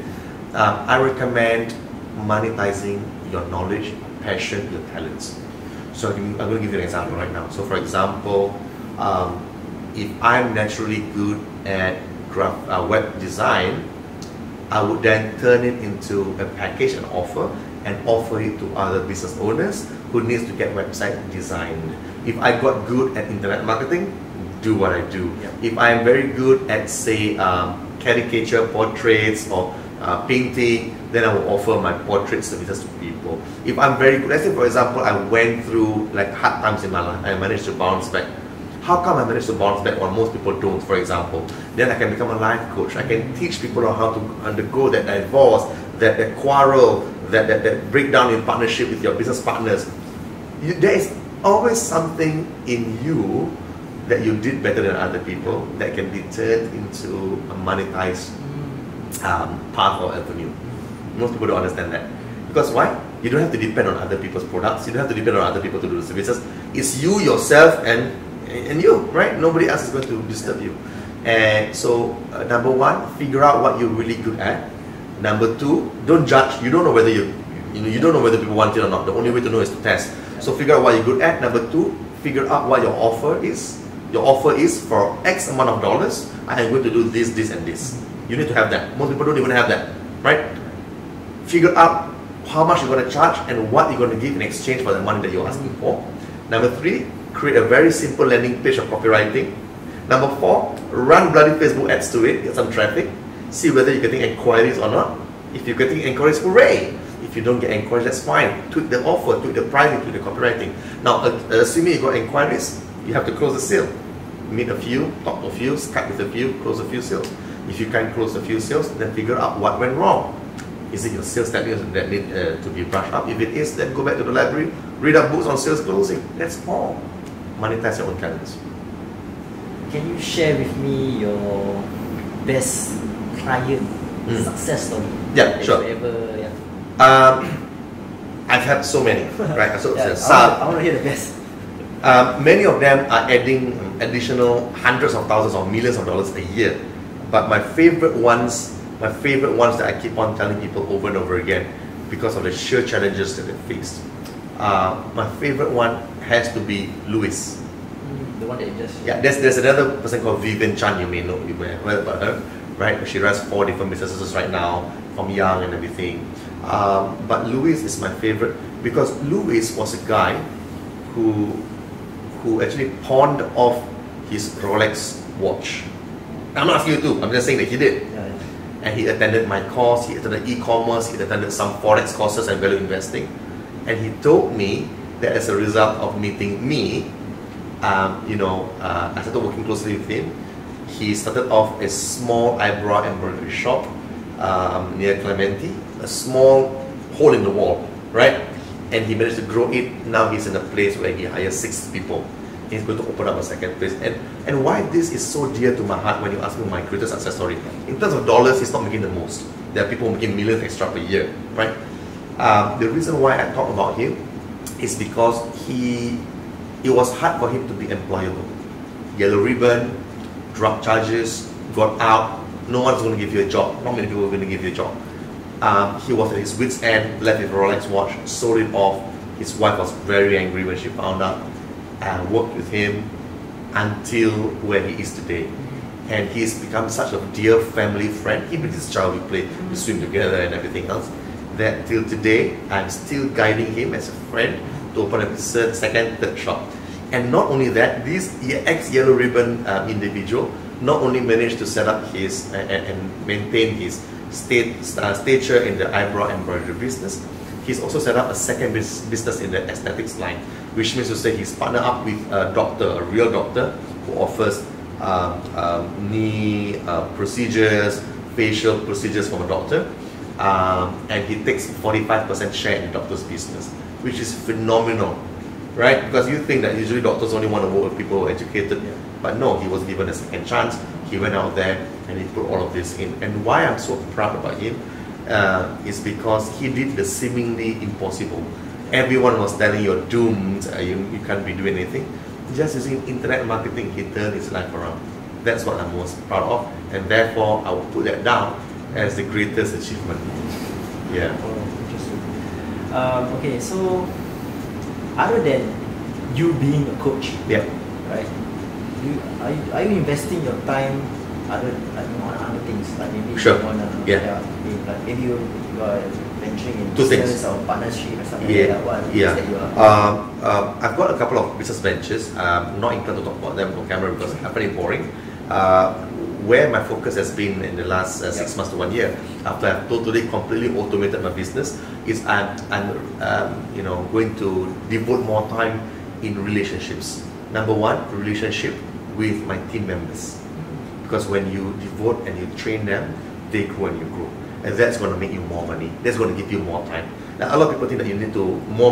I recommend monetizing your knowledge, passion, your talents. So I'm going to give you an example right now. So for example, if I'm naturally good at web design, I would then turn it into a package and offer it to other business owners who needs to get website designed. If I got good at internet marketing, do what I do. Yep. If I'm very good at, say, caricature portraits or painting, then I will offer my portrait services to people. If I'm very good, let's say for example, I went through like hard times in my life, I managed to bounce back. How come I managed to bounce back while most people don't, for example? Then I can become a life coach. I can teach people on how to undergo that divorce, that quarrel, that breakdown in partnership with your business partners. There is always something in you that you did better than other people that can be turned into a monetized path or avenue. Most people don't understand that. Because why? You don't have to depend on other people's products. You don't have to depend on other people to do the services. It's you, yourself, and you, right? Nobody else is going to disturb you. And so, number one, figure out what you're really good at. Number two, don't judge. You don't know whether you don't know whether people want it or not. The only way to know is to test. So figure out what you're good at. Number two, figure out what your offer is. Your offer is for X amount of dollars, I am going to do this, this, and this. You need to have that. Most people don't even have that, right? Figure out how much you're going to charge and what you're going to give in exchange for the money that you're asking for. Number three, create a very simple landing page of copywriting. Number four, run bloody Facebook ads to it, get some traffic, see whether you're getting inquiries or not. If you're getting inquiries, hooray! If you don't get inquiries, that's fine. Tweak the offer, tweak the pricing, tweak the copywriting. Now, assuming you got inquiries, you have to close the sale. Meet a few, talk to a few, Skype with a few, close a few sales. If you can't close a few sales, then figure out what went wrong. Is it your sales techniques that need to be brushed up? If it is, then go back to the library, read up books on sales closing. That's all. Monetize your own talents. Can you share with me your best client success story? Yeah, sure. I've had so many, right? So, I want to hear the best. Many of them are adding additional hundreds of thousands or millions of dollars a year. But my favorite ones that I keep on telling people over and over again because of the sheer challenges that they faced. My favorite one has to be Louis. The one that you just... Yeah, there's another person called Vivian Chan, you may have heard about her, right? She runs 4 different businesses right now, from young and everything. But Louis is my favorite because Louis was a guy who actually pawned off his Rolex watch. I'm not asking you to, I'm just saying that he did. Yeah. And he attended my course, he attended e-commerce, he attended some forex courses and value investing. And he told me that as a result of meeting me, I started working closely with him. He started off a small eyebrow embroidery shop near Clementi, a small hole in the wall, right? And he managed to grow it. Now he's in a place where he hires 6 people. He's going to open up a second place. And why this is so dear to my heart when you ask me my greatest success story. In terms of dollars, he's not making the most. There are people making millions extra per year, right? The reason why I talk about him is because it was hard for him to be employable. Yellow ribbon, drug charges, got out, no one's going to give you a job. Not many people are going to give you a job. He was at his wit's end, left with a Rolex watch, sold it off. His wife was very angry when she found out. And worked with him until where he is today. And he's become such a dear family friend. He brings his child, we play, we swim together and everything else. That till today, I'm still guiding him as a friend to open up his second, third shop. And not only that, this ex-Yellow Ribbon individual not only managed to set up his and maintain his stature in the eyebrow embroidery business, he's also set up a second business in the aesthetics line, which means to say he's partnered up with a doctor, a real doctor, who offers knee procedures, facial procedures from a doctor, and he takes 45% share in the doctor's business. which is phenomenal, right? Because you think that usually doctors only want to work with people who are educated, but no, he was given a second chance. He went out there and he put all of this in. And why I'm so proud about him is because he did the seemingly impossible. Everyone was telling you you're doomed, you can't be doing anything. Just using internet marketing, he turned his life around. That's what I'm most proud of, and therefore I will put that down as the greatest achievement. Yeah. Oh, interesting. Okay, so other than you being a coach, right? Are you investing your time on other things, like maybe sure. on maybe you are venturing in Two business things. or partnership or something like that? What is that you are? I've got a couple of business ventures. Not inclined to talk about them on camera because I find it boring. Where my focus has been in the last 6 months to 1 year, after I've completely automated my business, is I'm going to devote more time in relationships. Number one, relationship with my team members, because when you devote and you train them, they grow and you grow, and that's going to make you more money. That's going to give you more time. Now, a lot of people think that you need to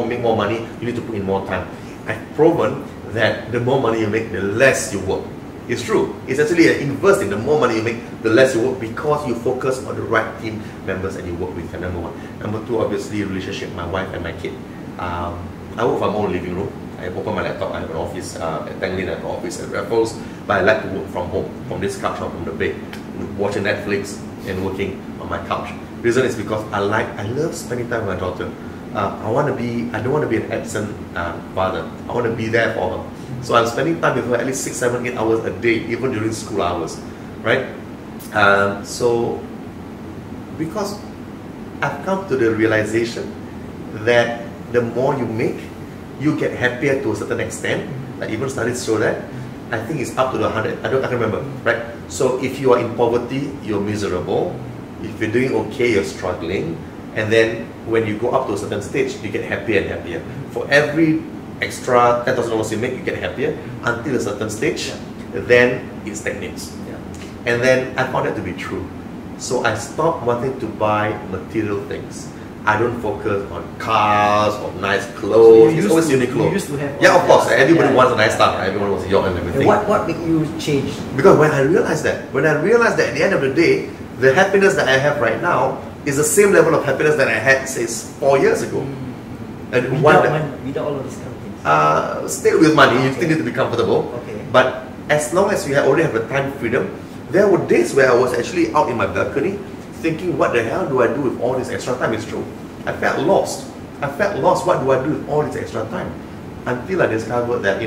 make more money, you need to put in more time. I've proven that the more money you make, the less you work. It's true. It's actually an inverse thing. The more money you make, the less you work, because you focus on the right team members and you work with them. Number one. Number two, obviously, relationship with my wife and my kid. I work from my own living room. I open my laptop. I have an office at Tanglin, I have an office at Raffles, but I like to work from home, from this couch or from the bed, watching Netflix and working on my couch. The reason is because I love spending time with my daughter. I don't want to be an absent father. I want to be there for her. So I'm spending time with her at least 6, 7, 8 hours a day, even during school hours, right? So because I've come to the realization that the more you make, you get happier to a certain extent. Like even studies show that. I think it's up to the 100. I can't remember, right? So if you are in poverty, you're miserable. If you're doing okay, you're struggling. And then when you go up to a certain stage, you get happier and happier. For every extra $10,000 you make, you get happier until a certain stage. Then it stagnates. And then I found that to be true. So I stopped wanting to buy material things. I don't focus on cars or nice clothes. It's always Uniqlo. You used to have of course. Everybody wants a nice stuff. Everyone wants a yacht and everything. What made you change? Because when I realized that at the end of the day, the happiness that I have right now is the same level of happiness that I had, say, 4 years ago. And without all of these kind of things. Still with money, you still need to be comfortable. Okay. But as long as you already have the time freedom, there were days where I was actually out in my balcony thinking, what the hell do I do with all this extra time? It's true. I felt lost. What do I do with all this extra time? Until I discovered that,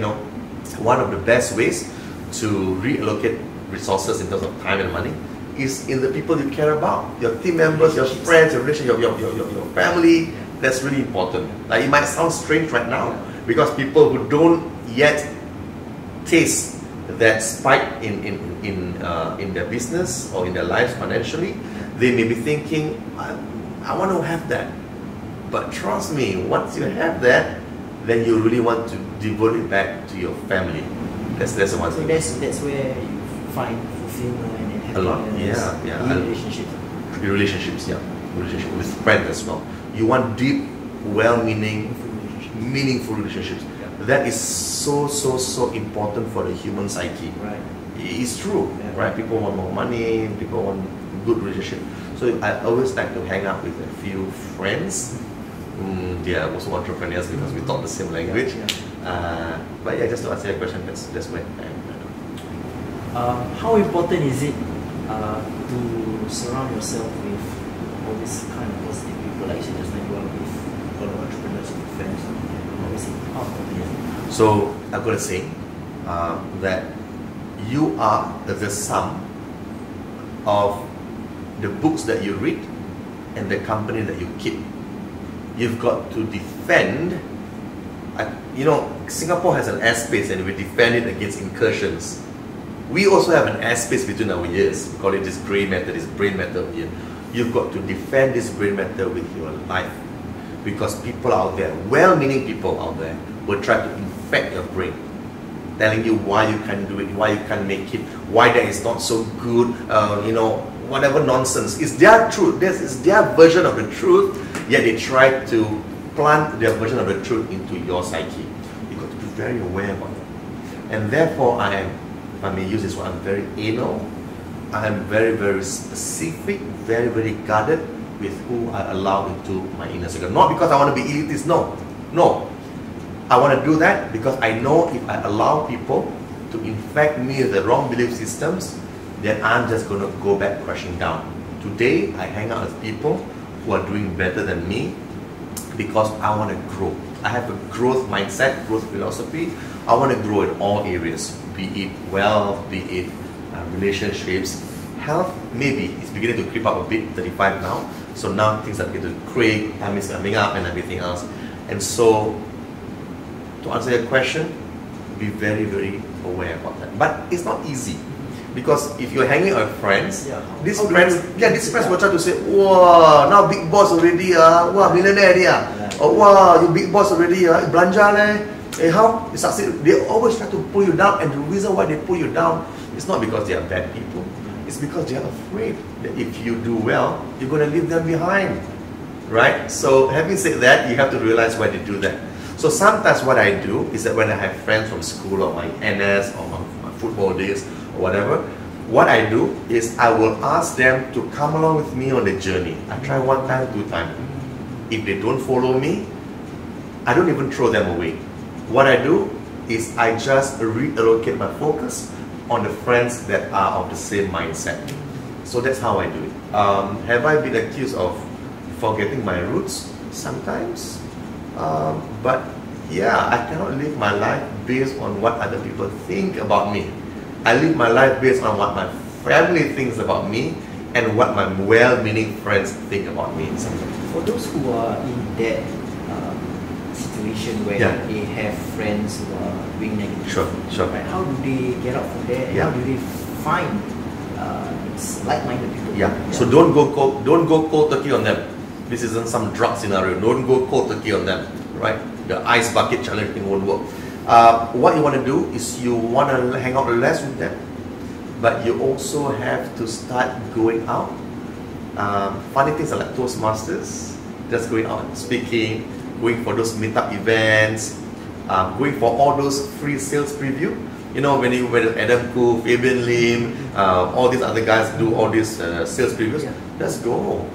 one of the best ways to reallocate resources in terms of time and money is in the people you care about. Your team members, your friends, your relationship, your family. That's really important. Like, it might sound strange right now, because people who don't yet taste that spike in their business or in their lives financially, they may be thinking, I want to have that. But trust me, once you have that, then you really want to devote it back to your family. That's the one thing. So that's where you find fulfillment and happiness. A lot, in relationships. Relationships, relationship with friends as well. You want deep, well-meaning, meaningful relationships. That is so important for the human psyche. Right. It's true, right? People want more money, people want good relationship. So I always like to hang out with a few friends. They are also entrepreneurs because we talk the same language. But just to answer your question, that's where I am. How important is it to surround yourself with all these kind of positive people, like you said just like you are with all the entrepreneurs and friends? How important is it? So I've got to say that you are the sum of the books that you read and the company that you keep. You've got to defend. Singapore has an airspace and we defend it against incursions. We also have an airspace between our ears. We call it this grey matter, this brain matter here. You've got to defend this brain matter with your life, because people out there, well-meaning people out there, will try to infect your brain, telling you why you can't do it, why you can't make it, why that is not so good, whatever nonsense. It's their truth. This is their version of the truth, yet they try to plant their version of the truth into your psyche. You've got to be very aware about it. And therefore I am, if I may use this word, I'm very anal. I am very, very specific, very, very guarded with who I allow into my inner circle. Not because I want to be elitist, no. No. I want to do that because I know if I allow people to infect me with the wrong belief systems, then I'm just going to go back crashing down. Today, I hang out with people who are doing better than me because I want to grow. I have a growth mindset, growth philosophy. I want to grow in all areas, be it wealth, be it relationships, health. Maybe it's beginning to creep up a bit, 35 now. So now things are beginning to creep, time is coming up and everything else. And so, to answer your question, be very, very aware about that. But it's not easy. Because if you're hanging out with friends, these friends will try to say, wow, now big boss already, wow, millionaire dia, oh wow, you big boss already, belanja leh, how you succeed. They always try to pull you down, and the reason why they pull you down is not because they are bad people, it's because they are afraid that if you do well, you're going to leave them behind, right? So having said that, you have to realize why they do that. So sometimes what I do is that when I have friends from school or my NS or my football days, whatever, what I do is I will ask them to come along with me on the journey. I try 1 time, 2 times. If they don't follow me, I don't even throw them away. What I do is I just reallocate my focus on the friends that are of the same mindset. So that's how I do it. Have I been accused of forgetting my roots? Sometimes. But yeah, I cannot live my life based on what other people think about me. I live my life based on what my family thinks about me and what my well-meaning friends think about me. For those who are in that situation where they have friends who are doing negative, right? How do they get out from there? And how do they find like-minded people? So don't go cold turkey on them. This isn't some drug scenario. Don't go cold turkey on them, right? The ice bucket challenge thing won't work. What you want to do is you want to hang out less with them, but you also have to start going out. Funny things are like Toastmasters, just going out and speaking, going for those meetup events, going for all those free sales preview. You know, when you went with Adam Koo, Fabian Lim, all these other guys do all these sales previews, just go.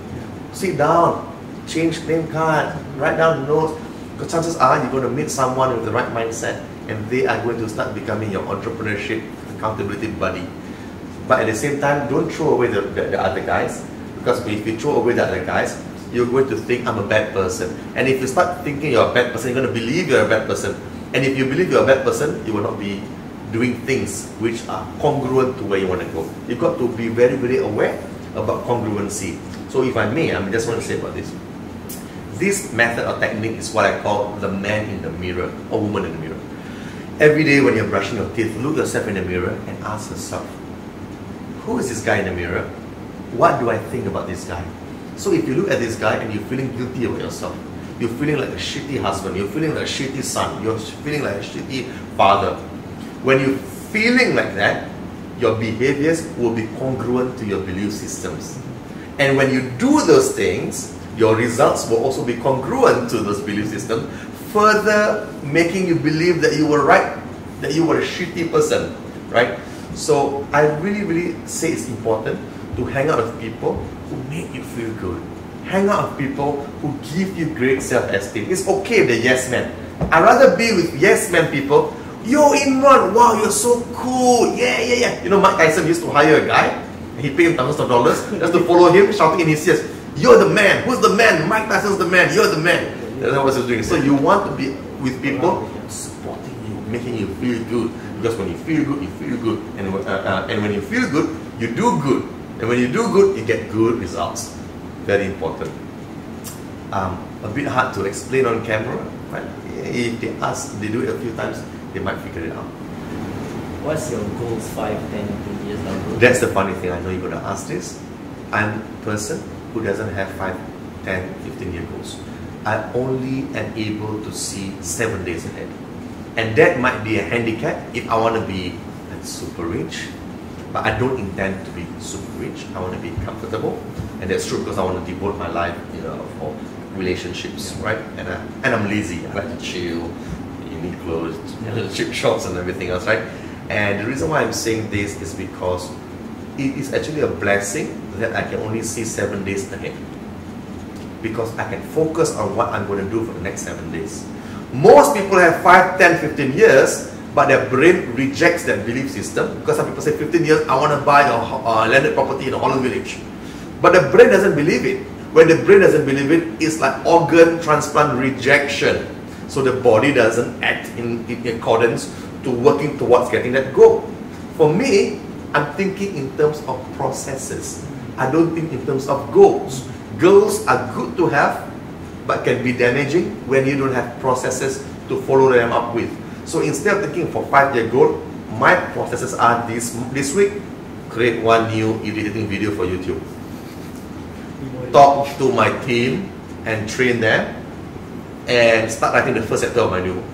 Sit down, change name card, write down notes. Because chances are you're going to meet someone with the right mindset and they are going to start becoming your entrepreneurship accountability buddy. But at the same time, don't throw away the other guys, because if you throw away the other guys, you're going to think I'm a bad person. And if you start thinking you're a bad person, you're going to believe you're a bad person. And if you believe you're a bad person, you will not be doing things which are congruent to where you want to go. You've got to be very, very aware about congruency. So if I may, I just want to say about this. This method or technique is what I call the man in the mirror or woman in the mirror. Every day when you're brushing your teeth, look yourself in the mirror and ask yourself, who is this guy in the mirror? What do I think about this guy? So if you look at this guy and you're feeling guilty about yourself, you're feeling like a shitty husband, you're feeling like a shitty son, you're feeling like a shitty father. When you're feeling like that, your behaviors will be congruent to your belief systems. And when you do those things, your results will also be congruent to those belief systems, further making you believe that you were right, that you were a shitty person, right? So I really, really say it's important to hang out with people who make you feel good. Hang out with people who give you great self-esteem. It's okay if they're yes men. I'd rather be with yes men people. Yo, Imran, wow, you're so cool. Yeah. You know, Mike Tyson used to hire a guy. He paid him thousands of dollars just to follow him, shouting in his ears, you're the man. Who's the man? Mike Tyson's the man. You're the man. That's what he's doing. So you want to be with people supporting you, making you feel good. Because when you feel good, you feel good. And when you feel good, you do good. And when you do good, you get good results. Very important. A bit hard to explain on camera, but if they do it a few times, they might figure it out. What's your goals 5, 10, 20 years down the road? That's the funny thing. I know you're going to ask this. I'm a person who doesn't have 5, 10, 15-year goals. I only am able to see 7 days ahead. And that might be a handicap if I want to be super rich. But I don't intend to be super rich. I want to be comfortable. And that's true because I want to devote my life, for relationships, right? And I'm lazy. I like to chill. You need clothes, cheap shorts, and everything else, right? And the reason why I'm saying this is because it is actually a blessing that I can only see 7 days ahead, because I can focus on what I'm going to do for the next 7 days. Most people have 5, 10, 15 years, but their brain rejects that belief system, because some people say 15 years, I want to buy a landed property in a Holland Village. But the brain doesn't believe it. When the brain doesn't believe it, it's like organ transplant rejection. So the body doesn't act in accordance to working towards getting that goal. For me, I'm thinking in terms of processes. I don't think in terms of goals. Goals are good to have, but can be damaging when you don't have processes to follow them up with. So instead of thinking for 5-year goal, my processes are this week, create one new editing video for YouTube. Talk to my team and train them, and start writing the first chapter of my new book.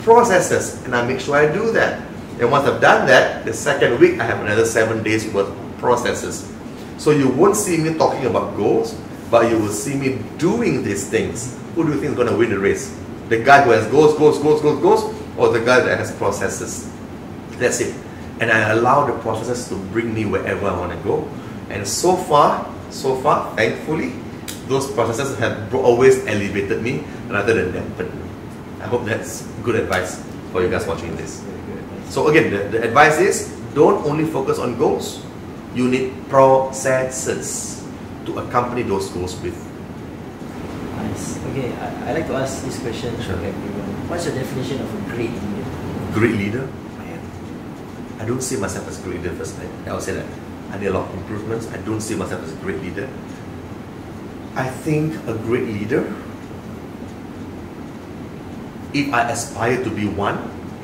Processes, and I make sure I do that. And once I've done that, the second week I have another 7 days worth of processes. So you won't see me talking about goals, but you will see me doing these things. Who do you think is going to win the race? The guy who has goals, or the guy that has processes? That's it. And I allow the processes to bring me wherever I want to go. And so far, thankfully, those processes have always elevated me rather than dampened me. I hope that's good advice for you guys watching this. So again, the advice is, don't only focus on goals. You need processes to accompany those goals with. Nice. Okay, I like to ask this question to everyone. What's your definition of a great leader? Great leader? Man, I don't see myself as a great leader first. I will say that. I need a lot of improvements. I don't see myself as a great leader. I think a great leader, if I aspire to be one,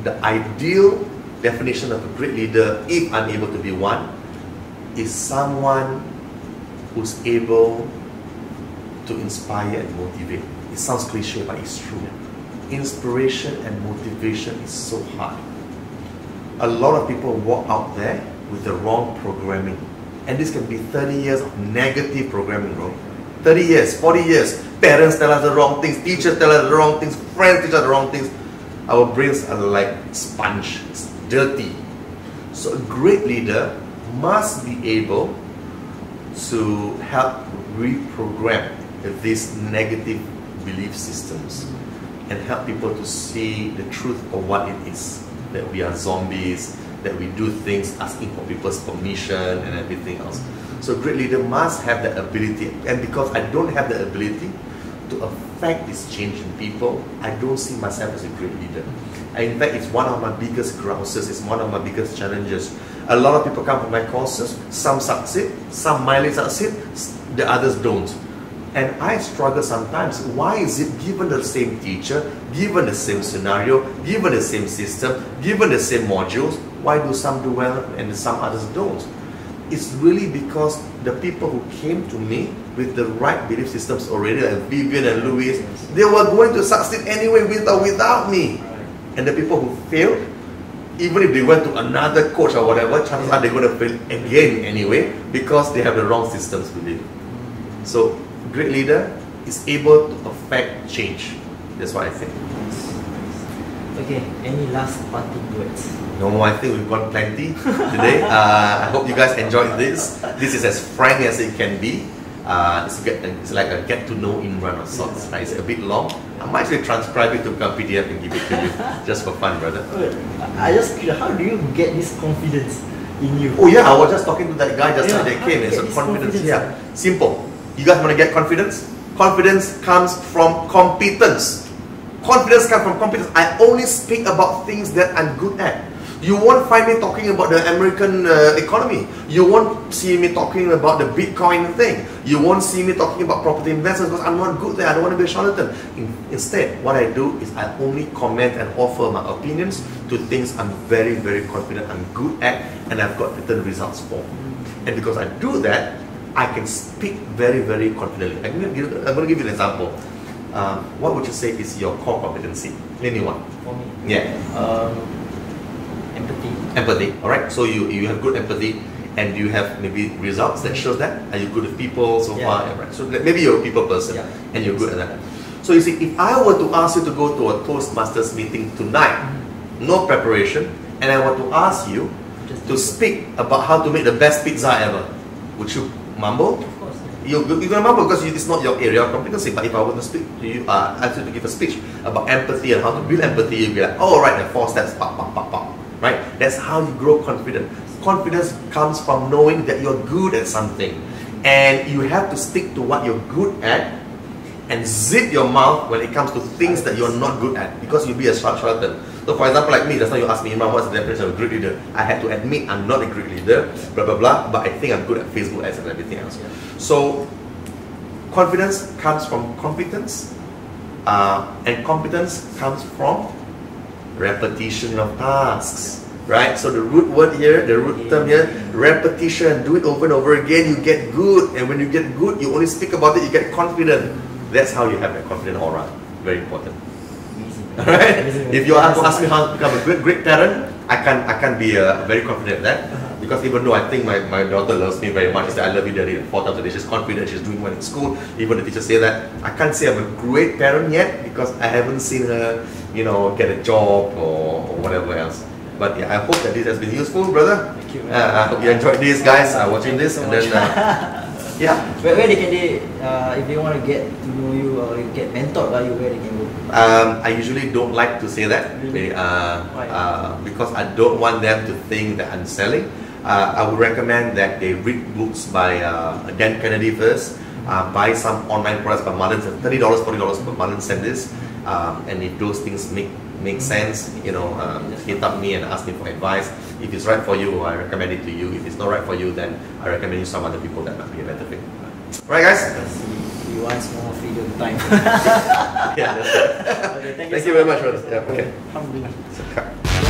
the ideal definition of a great leader, if I'm able to be one, is someone who's able to inspire and motivate. It sounds cliche, but it's true. Inspiration and motivation is so hard. A lot of people walk out there with the wrong programming. And this can be 30 years of negative programming, bro. 30 years, 40 years. Parents tell us the wrong things, teachers tell us the wrong things, friends teach us the wrong things. Our brains are like sponge, it's dirty. So a great leader must be able to help reprogram these negative belief systems and help people to see the truth of what it is. That we are zombies, that we do things asking for people's permission and everything else. So a great leader must have that ability, and because I don't have the ability to affect this change in people, I don't see myself as a great leader. And in fact, it's one of my biggest grouses, it's one of my biggest challenges. A lot of people come from my courses, some succeed, some mildly succeed, the others don't. And I struggle sometimes. Why is it, given the same teacher, given the same scenario, given the same system, given the same modules, why do some do well and some others don't? It's really because the people who came to me with the right belief systems already, like Vivian and Louis, they were going to succeed anyway with or without me. And the people who failed, even if they went to another coach or whatever, chances are they're going to fail again anyway because they have the wrong systems with it. So, great leader is able to affect change. That's what I think. Okay, any last parting words? No, I think we've got plenty today. I hope you guys enjoyed this. This is as frank as it can be. It's like a get to know Imran of sorts. Right? It's a bit long. I might actually transcribe it to become PDF and give it to you just for fun, brother. I just curious, how do you get this confidence in you? Oh yeah, I was just talking to that guy just like they came. It's a confidence. Yeah, simple. You guys want to get confidence? Confidence comes from competence. Confidence comes from competence. I only speak about things that I'm good at. You won't find me talking about the American economy. You won't see me talking about the Bitcoin thing. You won't see me talking about property investments because I'm not good there. I don't want to be a charlatan. Instead, what I do is I only comment and offer my opinions to things I'm very, very confident I'm good at and I've got certain results for. And because I do that, I can speak very, very confidently. I'm going to give you an example. What would you say is your core competency? Anyone? For me? Yeah. Empathy. Empathy, alright? So you have good empathy. And do you have maybe results that shows that? Are you good with people so Yeah. far? Yeah, right. So maybe you're a people person and you're good at that. So you see, if I were to ask you to go to a Toastmasters meeting tonight, no preparation, and I were to ask you to speak about how to make the best pizza ever, would you mumble? Of course. You're gonna mumble because it's not your area of competency. But if I were to speak to you, ask you to give a speech about empathy and how to build empathy, you'd be like, oh right, the 4 steps, pop, pop, pop, pop. Right? That's how you grow confidence. Confidence comes from knowing that you're good at something, and you have to stick to what you're good at, and zip your mouth when it comes to things that you're not good at, because you'll be a charlatan. So for example, like me, just now you asked me, Imran, what's the definition of a great leader? I had to admit I'm not a great leader, blah blah blah, but I think I'm good at Facebook ads and everything else. So confidence comes from competence, and competence comes from repetition of tasks. Right? So the root word here, the root term here, repetition. Do it over and over again, you get good. And when you get good, you only speak about it, you get confident. That's how you have that confident aura. Very important. Alright? If you ask me how to become a great parent, I can't be very confident at that. Because even though I think my daughter loves me very much, I love you daddy 4 times a day, she's confident, she's doing well in school, even the teachers say that. I can't say I'm a great parent yet because I haven't seen her, get a job or whatever else. But yeah, I hope that this has been useful, brother. Thank you. I hope you enjoyed this, guys, watching this. And then, yeah. Where they can if they want to get to know you or get mentored by you, where they can go? I usually don't like to say that. Really? Because I don't want them to think that I'm selling. I would recommend that they read books by Dan Kennedy first. Buy some online products by Marlon, $30, $40 per Marlon send this. And if those things make sense, hit up me and ask me for advice. If it's right for you, I recommend it to you. If it's not right for you, then I recommend you some other people that might be a better fit. Right, guys? He wants more freedom time. Yeah, that's right. Okay, Thank you very much, brother. Yeah, okay. Alhamdulillah.